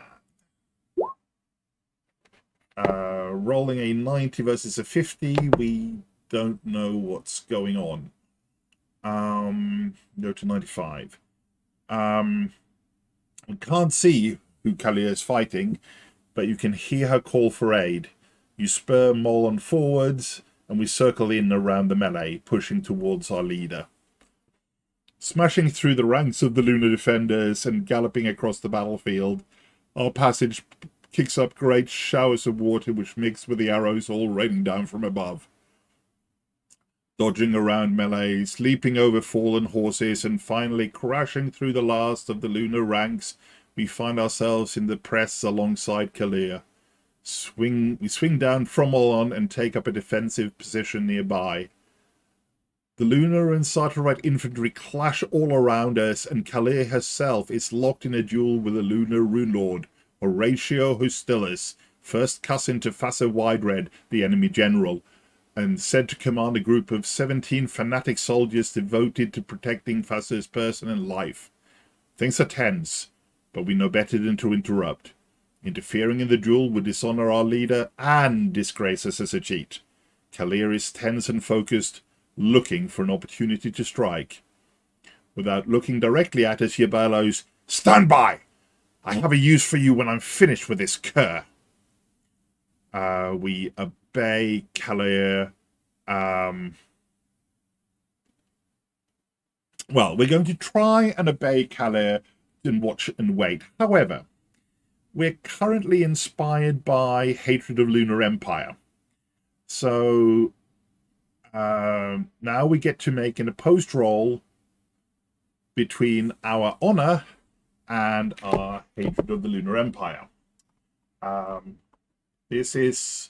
Rolling a 90 versus a 50, we don't know what's going on. Go to 95. We can't see who Kalia is fighting, but you can hear her call for aid. You spur Molon forwards, and we circle in around the melee, pushing towards our leader. Smashing through the ranks of the Lunar defenders and galloping across the battlefield, our passage kicks up great showers of water which mix with the arrows all raining down from above. Dodging around melees, leaping over fallen horses, and finally crashing through the last of the Lunar ranks, we find ourselves in the press alongside Kalir. We swing down from Molon and take up a defensive position nearby. The Lunar and Sartarite infantry clash all around us, and Kalir herself is locked in a duel with a Lunar Rune Lord, Horatio Hostilis, first cousin to Fassa Widered, the enemy general, and said to command a group of 17 fanatic soldiers devoted to protecting Fassa's person and life. Things are tense, but we know better than to interrupt. Interfering in the duel would dishonor our leader and disgrace us as a cheat. Kalir is tense and focused, looking for an opportunity to strike. Without looking directly at us, he bellows, "Stand by! I have a use for you when I'm finished with this cur." We obey Kalir. Well, we're going to try and obey Kalir and watch and wait. However, we're currently inspired by hatred of Lunar Empire. So now we get to make an opposed roll between our honor and our hatred of the Lunar Empire. This is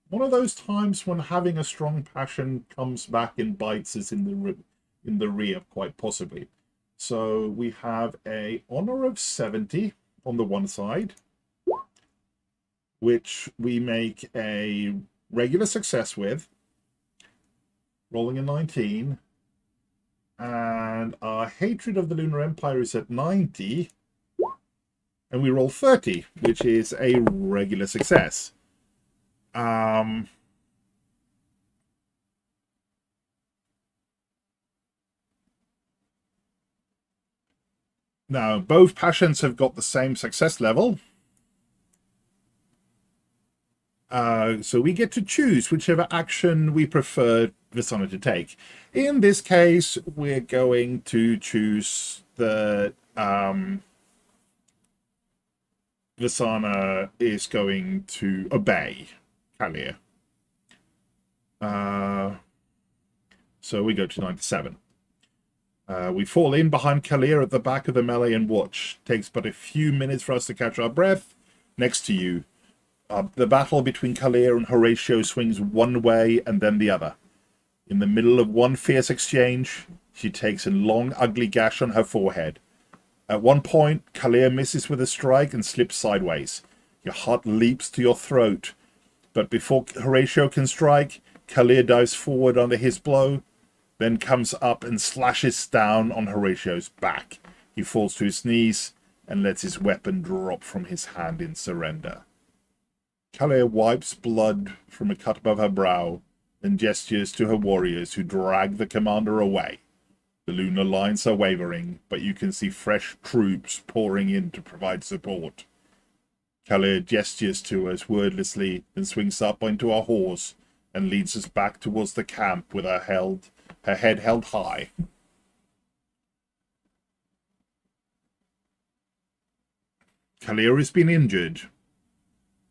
one of those times when having a strong passion comes back and bites us in the rear, quite possibly. So we have a honor of 70 on the one side, which we make a regular success with, rolling a 19. And our hatred of the Lunar Empire is at 90. And we roll 30, which is a regular success. Now, both passions have got the same success level. So we get to choose whichever action we prefer Visana to take. In this case, we're going to choose the Visana is going to obey Kalir. So we go to 97. We fall in behind Kalir at the back of the melee and watch. Takes but a few minutes for us to catch our breath. Next to you. The battle between Kalir and Horatio swings one way and then the other. In the middle of one fierce exchange, she takes a long, ugly gash on her forehead. At one point, Kalir misses with a strike and slips sideways. Your heart leaps to your throat. But before Horatio can strike, Kalir dives forward under his blow, then comes up and slashes down on Horatio's back. He falls to his knees and lets his weapon drop from his hand in surrender. Kalir wipes blood from a cut above her brow and gestures to her warriors who drag the commander away. The lunar lines are wavering, but you can see fresh troops pouring in to provide support. Kalir gestures to us wordlessly and swings up onto our horse and leads us back towards the camp with her head held high. Kalir has been injured,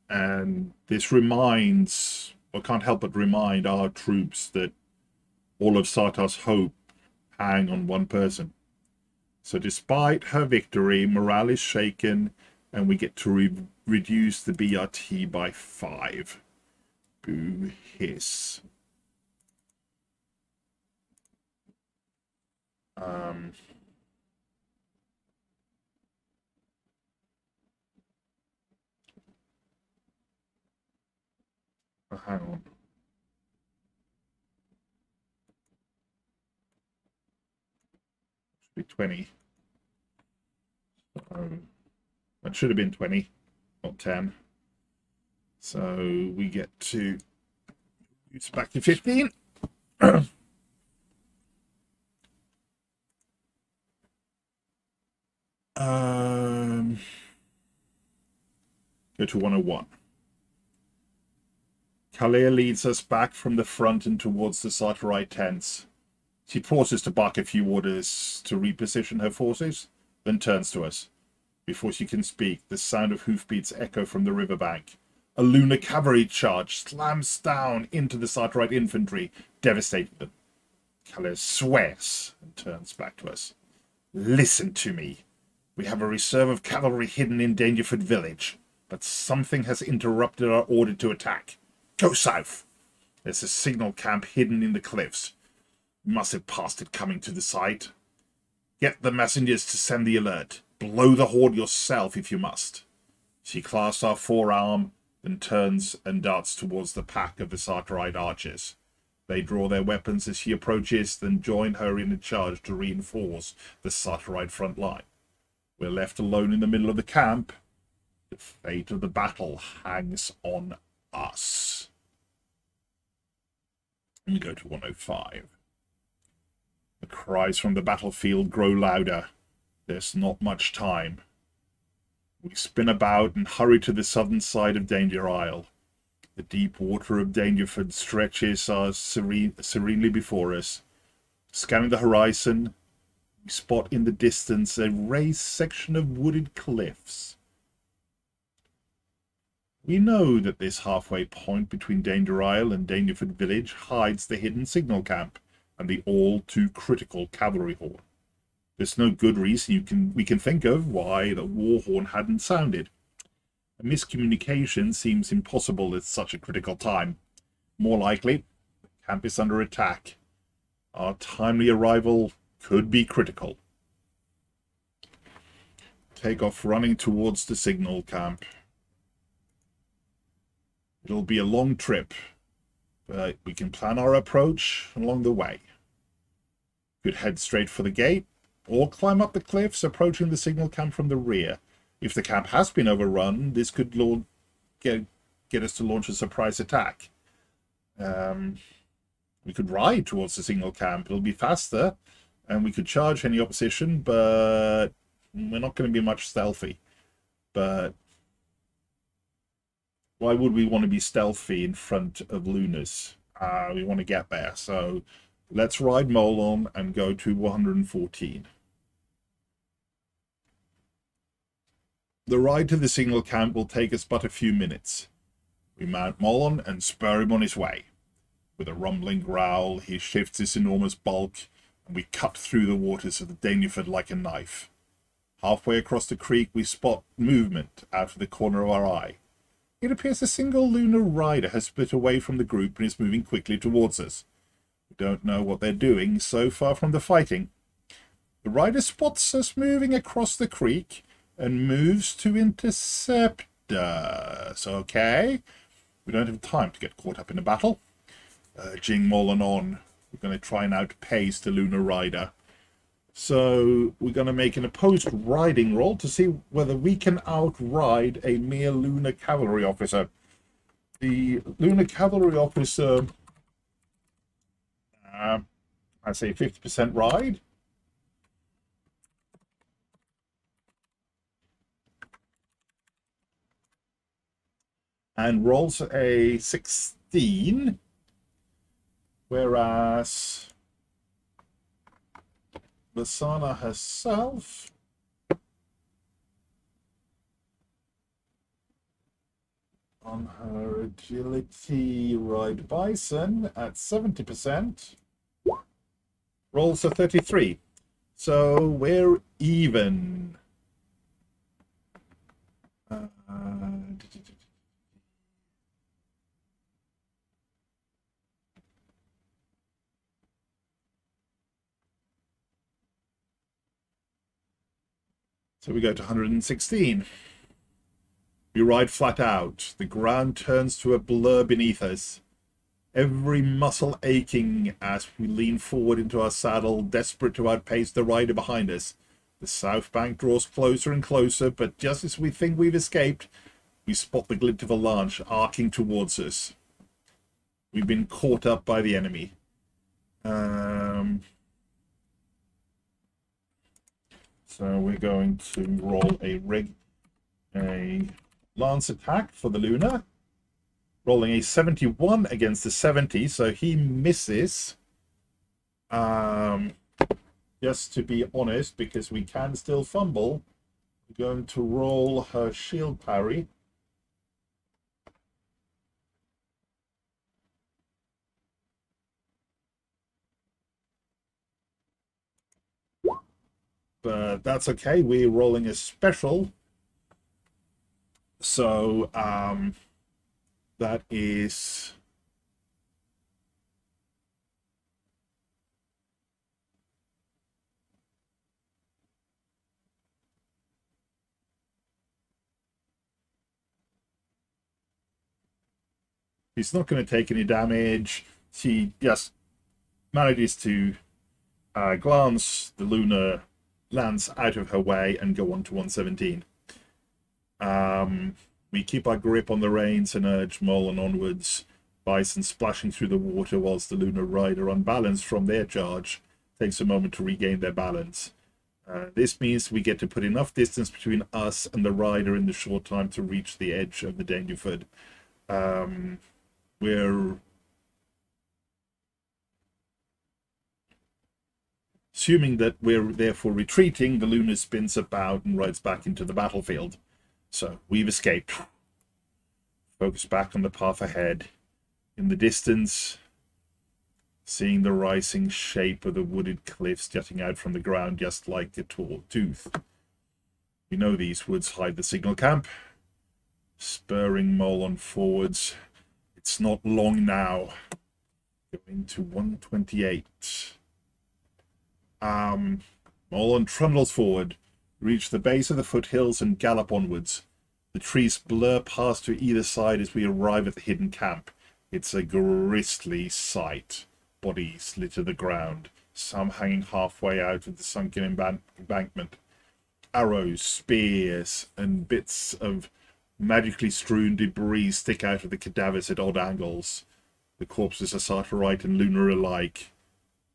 and this reminds, or can't help but remind our troops that all of Sartar's hope hang on one person. So despite her victory, morale is shaken, and we get to reduce the BRT by 5. Boo hiss. Hang on. Should be 20. That should have been 20, not 10. So we get to use back to 15. Go to 101. Kalir leads us back from the front and towards the Sartarite tents. She pauses to bark a few orders to reposition her forces, then turns to us. Before she can speak, the sound of hoofbeats echo from the riverbank. A lunar cavalry charge slams down into the Sartarite infantry, devastating them. Kalir swears and turns back to us. Listen to me. We have a reserve of cavalry hidden in Dangerford village, but something has interrupted our order to attack. Go south. There's a signal camp hidden in the cliffs. You must have passed it coming to the site. Get the messengers to send the alert. Blow the horde yourself if you must. She clasps our forearm, then turns and darts towards the pack of the Sartarite archers. They draw their weapons as she approaches, then join her in a charge to reinforce the Sartarite front line. We're left alone in the middle of the camp. The fate of the battle hangs on us. We go to 105. The cries from the battlefield grow louder. There's not much time. We spin about and hurry to the southern side of Danger Isle. The deep water of Dangerford stretches serenely before us. Scanning the horizon, we spot in the distance a raised section of wooded cliffs. We know that this halfway point between Danger Isle and Dangerford village hides the hidden signal camp and the all-too-critical cavalry horn. There's no good reason we can think of why the war horn hadn't sounded. A miscommunication seems impossible at such a critical time. More likely, the camp is under attack. Our timely arrival could be critical. Take off running towards the signal camp. It'll be a long trip, but we can plan our approach along the way. Could head straight for the gate, or climb up the cliffs, approaching the signal camp from the rear. If the camp has been overrun, this could get us to launch a surprise attack. We could ride towards the signal camp. It'll be faster, and we could charge any opposition, but we're not going to be much stealthy. But why would we want to be stealthy in front of Lunas? We want to get there. So let's ride Molon and go to 114. The ride to the signal camp will take us but a few minutes. We mount Molon and spur him on his way. With a rumbling growl, he shifts his enormous bulk, and we cut through the waters of the Daneford like a knife. Halfway across the creek, we spot movement out of the corner of our eye. It appears a single lunar rider has split away from the group and is moving quickly towards us. We don't know what they're doing so far from the fighting. The rider spots us moving across the creek and moves to intercept us. Okay, we don't have time to get caught up in a battle. Urging Molon on, we're going to try and outpace the lunar rider. So we're going to make an opposed riding roll to see whether we can outride a mere lunar cavalry officer. The lunar cavalry officer, I say 50% ride. And rolls a 16. Whereas Lasana herself on her agility ride bison at 70% rolls a 33. So we're even. So we go to 116. We ride flat out. The ground turns to a blur beneath us. Every muscle aching as we lean forward into our saddle, desperate to outpace the rider behind us. The south bank draws closer and closer, but just as we think we've escaped, we spot the glint of a lance arcing towards us. We've been caught up by the enemy. So we're going to roll a lance attack for the Lunar. Rolling a 71 against the 70, so he misses. Just to be honest, because we can still fumble, we're going to roll her shield parry. But that's okay, we're rolling a special. So that is he's not going to take any damage. She just manages to glance the lunar lance out of her way and go on to 117. We keep our grip on the reins and urge Molon onwards, bison splashing through the water whilst the lunar rider, unbalanced from their charge, takes a moment to regain their balance. This means we get to put enough distance between us and the rider in the short time to reach the edge of the Daneford. We're assuming that we're therefore retreating, the lunar spins about and rides back into the battlefield. So we've escaped. Focus back on the path ahead. In the distance, seeing the rising shape of the wooded cliffs jutting out from the ground just like a tall tooth. We know these woods hide the signal camp. Spurring Molon forwards. It's not long now. Going to 128. Molon trundles forward, reach the base of the foothills and gallop onwards. The trees blur past to either side as we arrive at the hidden camp. It's a grisly sight. Bodies litter the ground, some hanging halfway out of the sunken embankment. Arrows, spears, and bits of magically strewn debris stick out of the cadavers at odd angles. The corpses are Sartorite and Lunar alike.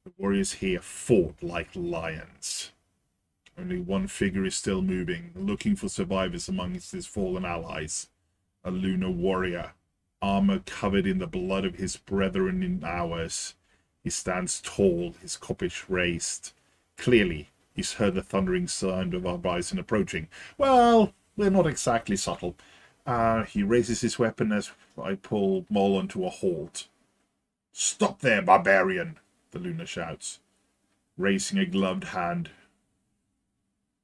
The warriors here fought like lions. Only one figure is still moving, looking for survivors amongst his fallen allies. A lunar warrior, armor covered in the blood of his brethren in ours. He stands tall, his koppish raised. Clearly, he's heard the thundering sound of our bison approaching. Well, we're not exactly subtle. He raises his weapon as I pull Molon to a halt. "Stop there, barbarian!" the lunar shouts, raising a gloved hand.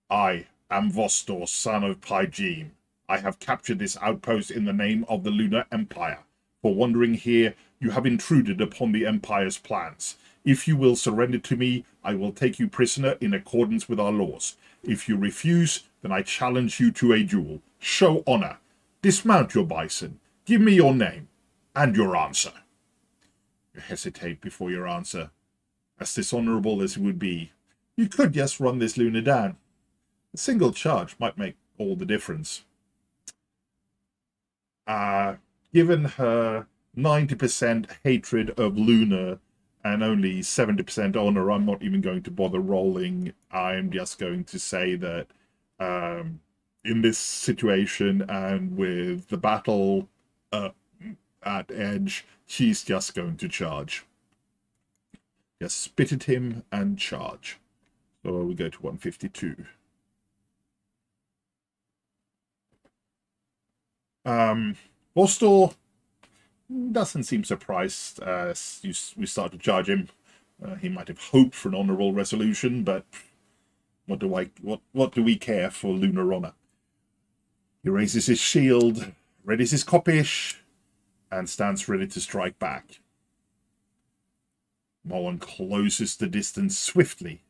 "I am Vostor, son of Pygeem. I have captured this outpost in the name of the Lunar Empire. For wandering here, you have intruded upon the Empire's plans. If you will surrender to me, I will take you prisoner in accordance with our laws. If you refuse, then I challenge you to a duel. Show honor. Dismount your bison. Give me your name and your answer." You hesitate before your answer. As dishonorable as it would be, you could just run this lunar down. A single charge might make all the difference. Given her 90% hatred of Luna and only 70% honor, I'm not even going to bother rolling. I'm just going to say that in this situation and with the battle at edge, she's just going to charge. Just spit at him and charge. So we go to 152. Vostor doesn't seem surprised as we start to charge him. He might have hoped for an honorable resolution, but what do we care for lunar honor? He raises his shield, readies his koppish, and stands ready to strike back. Molon closes the distance swiftly.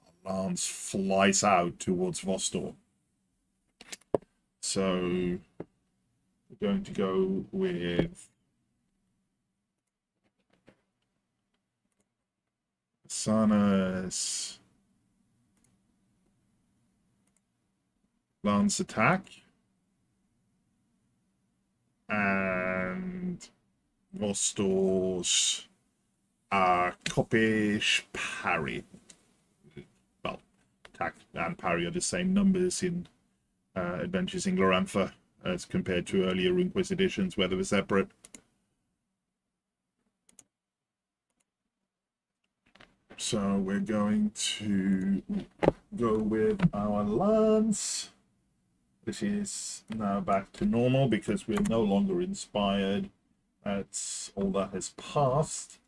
A lance flies out towards Vostor. So we're going to go with Sana's lance attack and Vostor's koppish parry. Well, attack and parry are the same numbers in Adventures in Glorantha as compared to earlier Runequest editions where they were separate. So we're going to go with our lance, which is now back to normal because we're no longer inspired. That's all that has passed.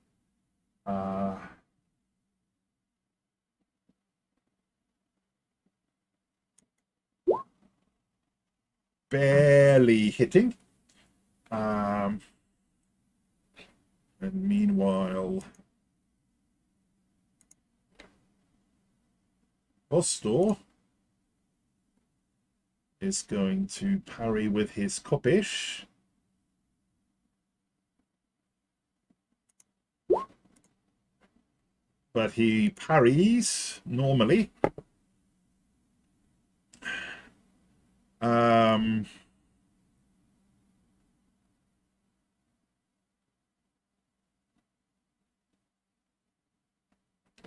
Barely hitting. And meanwhile, Vostor is going to parry with his koppish. But he parries normally.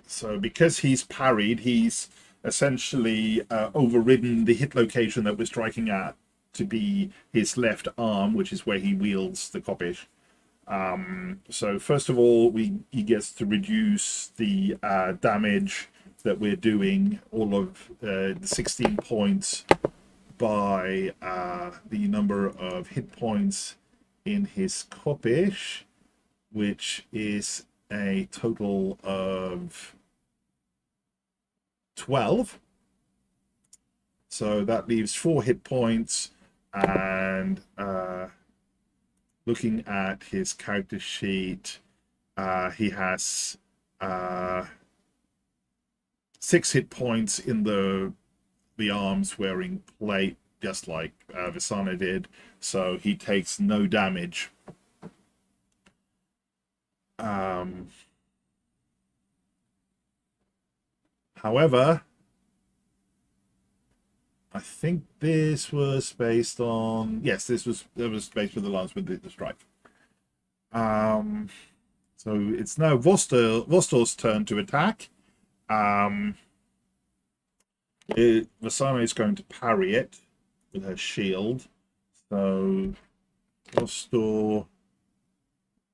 So because he's parried, he's essentially overridden the hit location that we're striking at to be his left arm, which is where he wields the koppish. So first of all, he gets to reduce the damage that we're doing, all of the 16 points, by the number of hit points in his koppish, which is a total of 12. So that leaves 4 hit points, and looking at his character sheet, he has 6 hit points in the arms wearing plate, just like Visana did, so he takes no damage. However, I think this was based on... Yes, that was based with the lance with the strike. So it's now Vostor's turn to attack. Vasana is going to parry it with her shield. So Vostor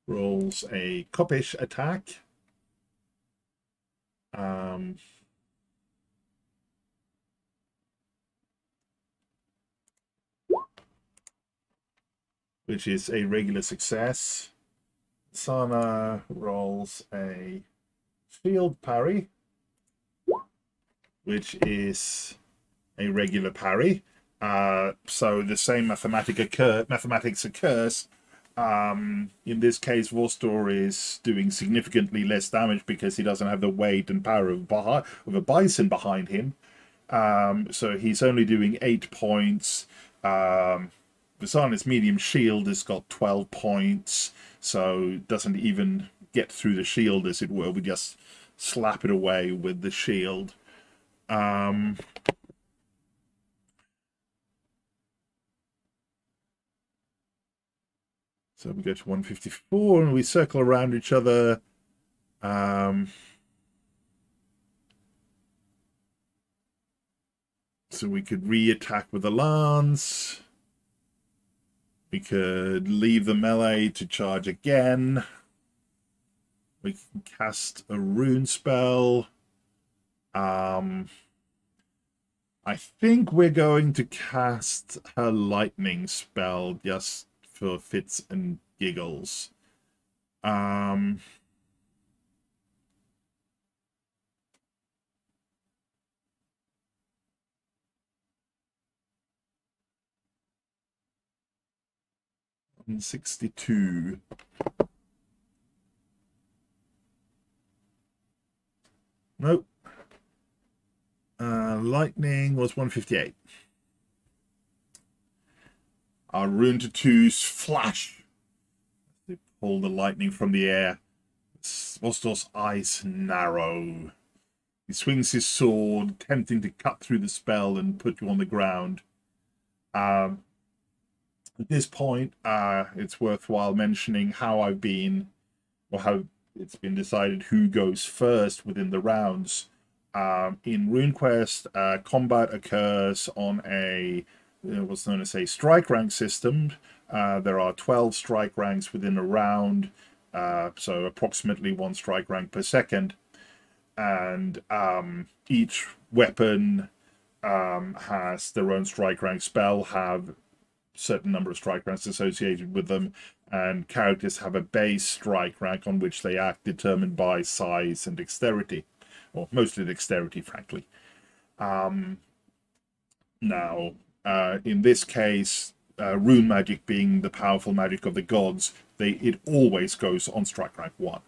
rolls a Coppish attack. Which is a regular success. Sana rolls a shield parry, which is a regular parry. So the same mathematics occurs. In this case, Vostor is doing significantly less damage because he doesn't have the weight and power of a bison behind him. So he's only doing 8 points. Vasana's medium shield has got 12 points, so doesn't even get through the shield, as it were. We just slap it away with the shield. So we go to 154 and we circle around each other. So we could re-attack with the lance. We could leave the melee to charge again. We can cast a rune spell. I think we're going to cast her lightning spell just for fits and giggles. On 62. Nope. Lightning was 158. Our rune tattoos flash. They pull the lightning from the air. Vostor's eyes narrow. He swings his sword, attempting to cut through the spell and put you on the ground. At this point, it's worthwhile mentioning how I've been, or how it's been decided who goes first within the rounds. In Runequest, combat occurs on a what's known as a strike rank system. There are 12 strike ranks within a round, so approximately 1 strike rank per second. And each weapon has their own strike rank spell, have certain number of strike ranks associated with them, and characters have a base strike rank on which they act, determined by size and dexterity, or mostly dexterity, frankly. Now, in this case, Rune Magic being the powerful magic of the gods, it always goes on strike rank 1.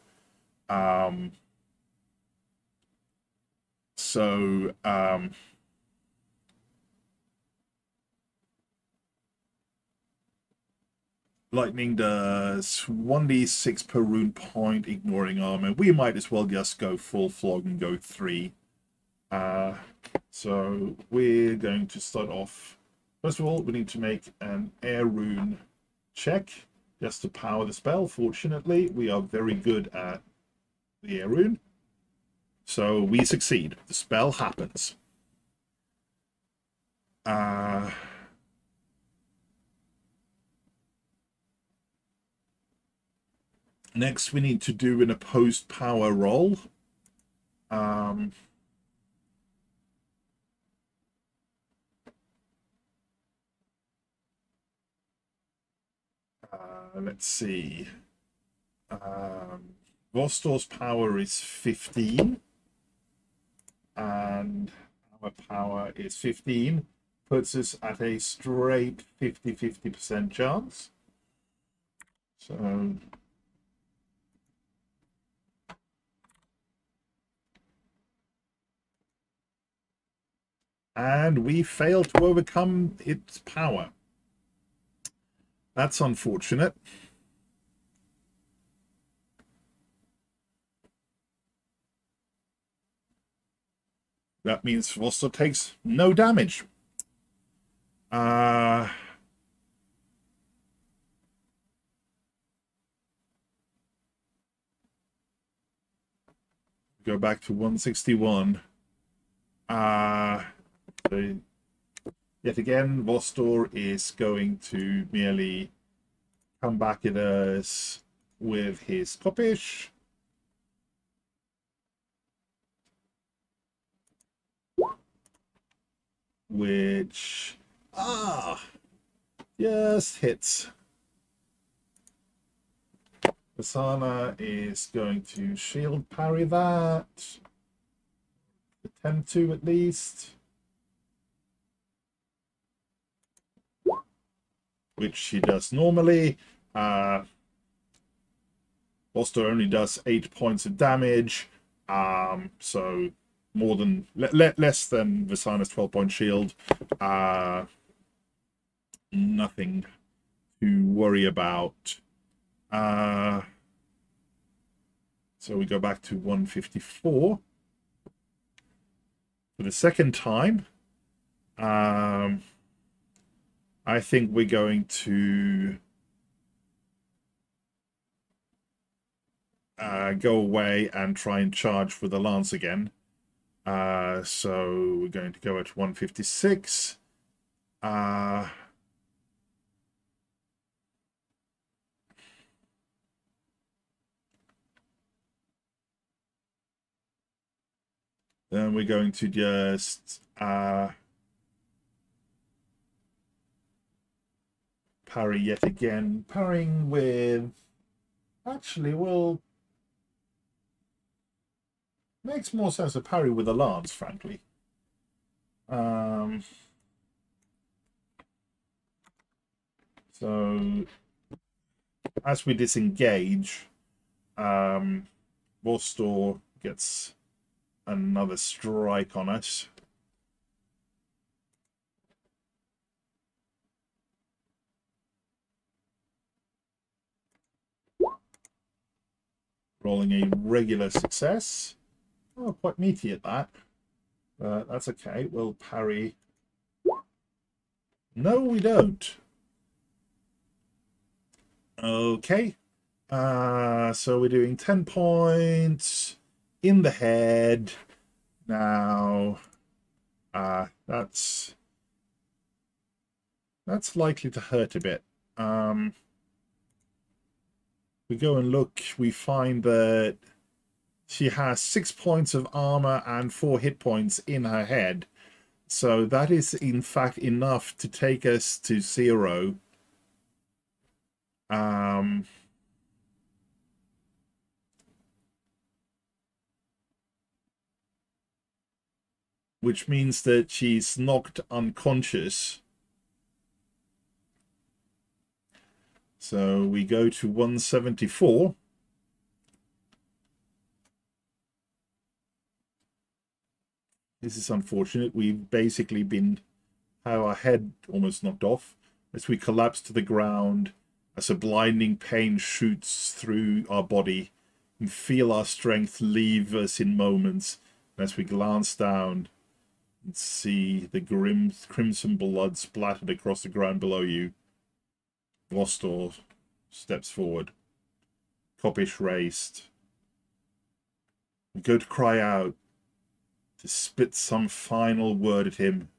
Lightning does 1d6 per rune point, ignoring armor. We might as well just go full flog and go 3. So we're going to start off. First of all, we need to make an air rune check just to power the spell. Fortunately, we are very good at the air rune. So we succeed. The spell happens. Next, we need to do an opposed power roll. Let's see. Vostor's power is 15. And our power is 15. Puts us at a straight 50-50% chance. So... and we failed to overcome its power. That's unfortunate. That means Vostor takes no damage. Go back to 161. yet again, Vostor is going to merely come back at us with his Kopish. Which, just hits. Vasana is going to shield parry that. Attempt to, at least. Which she does normally. Vostor only does 8 points of damage. So more than less than Vasana's 12-point shield. Nothing to worry about. So we go back to 154 for the second time. I think we're going to go away and try and charge with the lance again. So we're going to go at 156. Then we're going to just parry yet again. Parrying with... Actually, well... Makes more sense to parry with a lance, frankly. So, as we disengage, Vostor gets another strike on us. Rolling a regular success. Oh, quite meaty at that. That's okay. We'll parry. No, we don't. Okay. So we're doing 10 points in the head. Now, that's likely to hurt a bit. We go and look. We find that she has 6 points of armor and 4 hit points in her head. So that is, in fact, enough to take us to 0. Which means that she's knocked unconscious. So we go to 174. This is unfortunate. We've basically been had our head almost knocked off as we collapse to the ground, as a blinding pain shoots through our body and feel our strength leave us in moments. And as we glance down and see the crimson blood splattered across the ground below you, Vostor steps forward, Kopish raised. We go to cry out, to spit some final word at him,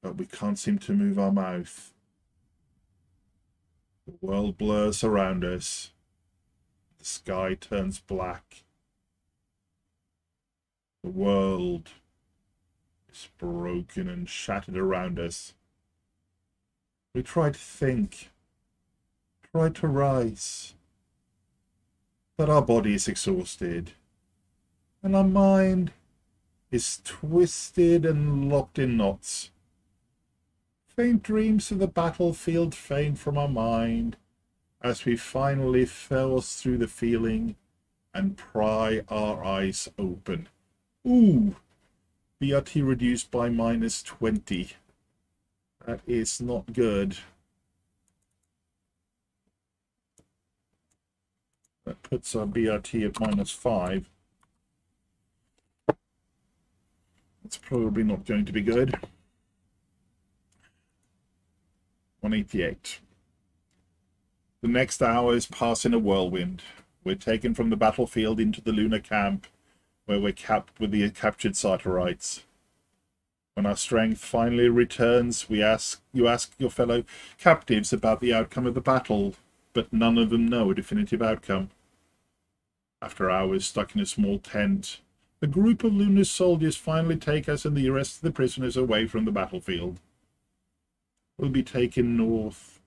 but we can't seem to move our mouth. The world blurs around us. The sky turns black. The world is broken and shattered around us. We try to think, try to rise, but our body is exhausted, and our mind is twisted and locked in knots. Faint dreams of the battlefield faint from our mind as we finally force through the feeling and pry our eyes open. Ooh! BRT reduced by -20. That is not good. That puts our BRT at -5. It's probably not going to be good. 188. The next hours pass in a whirlwind. We're taken from the battlefield into the lunar camp, where we're capped with the captured Sartorites. When our strength finally returns, you ask your fellow captives about the outcome of the battle, but none of them know a definitive outcome. After hours stuck in a small tent, a group of Lunar soldiers finally take us and the rest of the prisoners away from the battlefield. We'll be taken north,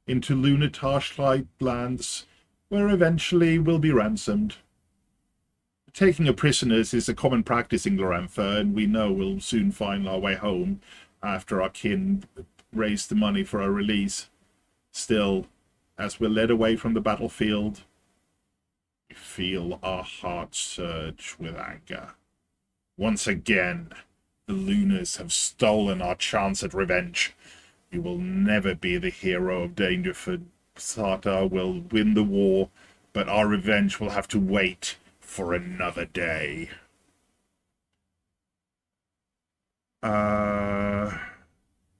into Lunar Tarshlight lands, where eventually we'll be ransomed. Taking of prisoners is a common practice in Glorantha, and we know we'll soon find our way home after our kin raise the money for our release. Still, as we're led away from the battlefield, we feel our hearts surge with anger. Once again, the Lunars have stolen our chance at revenge. We will never be the hero of Dangerford. Sartar will win the war, but our revenge will have to wait for another day.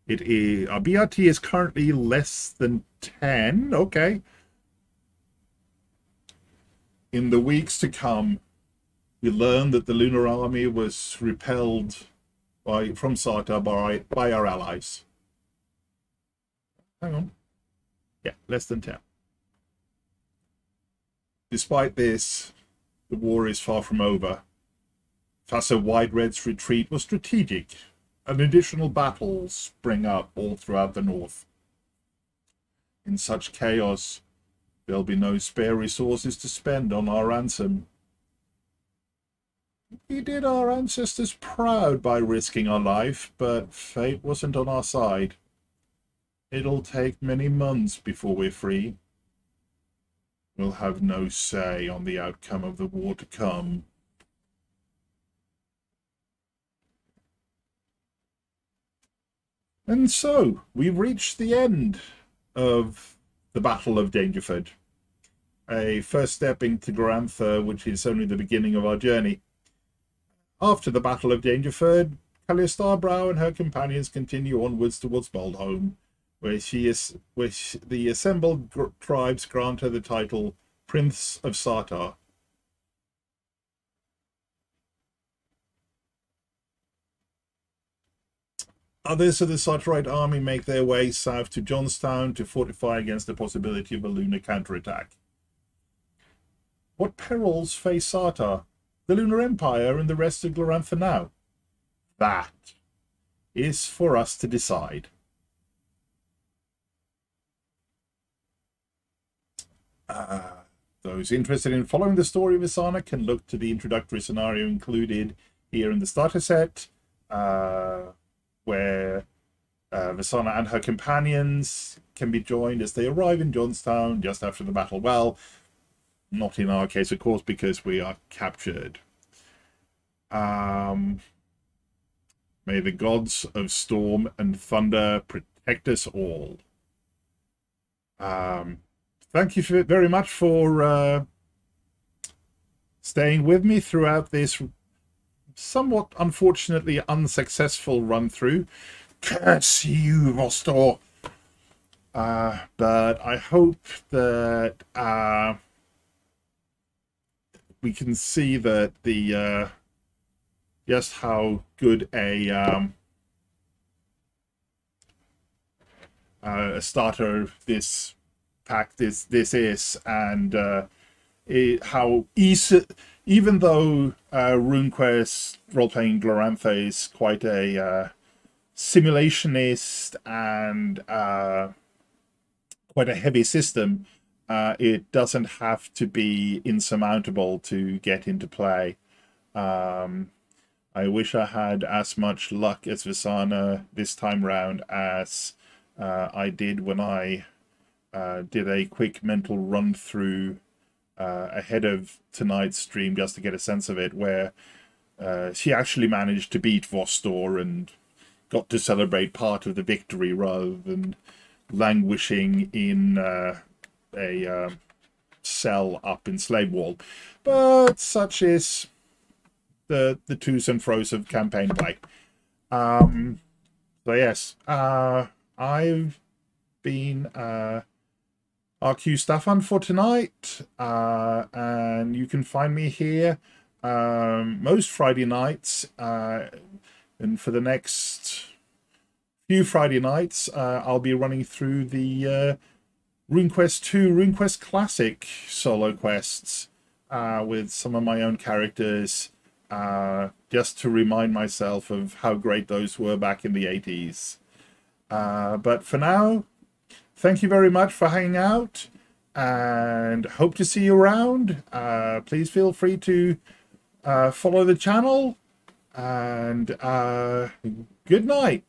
It is, our BRT is currently less than 10. Okay. In the weeks to come, we learn that the Lunar Army was repelled from Sartar by our allies. Hang on. Yeah, less than 10. Despite this, the war is far from over. Thassa Wide-Red's retreat was strategic, and additional battles spring up all throughout the north. In such chaos, there'll be no spare resources to spend on our ransom. We did our ancestors proud by risking our life, but fate wasn't on our side. It'll take many months before we're free. We'll have no say on the outcome of the war to come. And so, we've reached the end of the Battle of Dangerford. A first step into Glorantha, which is only the beginning of our journey. After the Battle of Dangerford, Kalia Starbrow and her companions continue onwards towards Boldholm, where the assembled tribes grant her the title Prince of Sartar. Others of the Sartarite army make their way south to Johnstown to fortify against the possibility of a lunar counterattack. What perils face Sartar, the Lunar Empire, and the rest of Glorantha now? That is for us to decide. Those interested in following the story of Vistana can look to the introductory scenario included here in the starter set, where Vistana and her companions can be joined as they arrive in Johnstown just after the battle. Well, not in our case, of course, because we are captured. May the gods of storm and thunder protect us all. Thank you very much for staying with me throughout this somewhat unfortunately unsuccessful run-through. Curse you, Vostor! But I hope that we can see that the just how good a starter this pack this is, and how easy, even though Runequest role-playing Glorantha is quite a simulationist and quite a heavy system, it doesn't have to be insurmountable to get into play. I wish I had as much luck as Vistana this time round as I did when I did a quick mental run through ahead of tonight's stream just to get a sense of it, where she actually managed to beat Vostor and got to celebrate part of the victory rather than languishing in a cell up in Slavewall. But such is the twos and fro's of campaign play. So yes, I've been RQ Staffan for tonight, and you can find me here most Friday nights And for the next few Friday nights, I'll be running through the Runequest 2, Runequest Classic solo quests with some of my own characters, just to remind myself of how great those were back in the 80s. But for now, thank you very much for hanging out, and hope to see you around. Please feel free to follow the channel, and good night.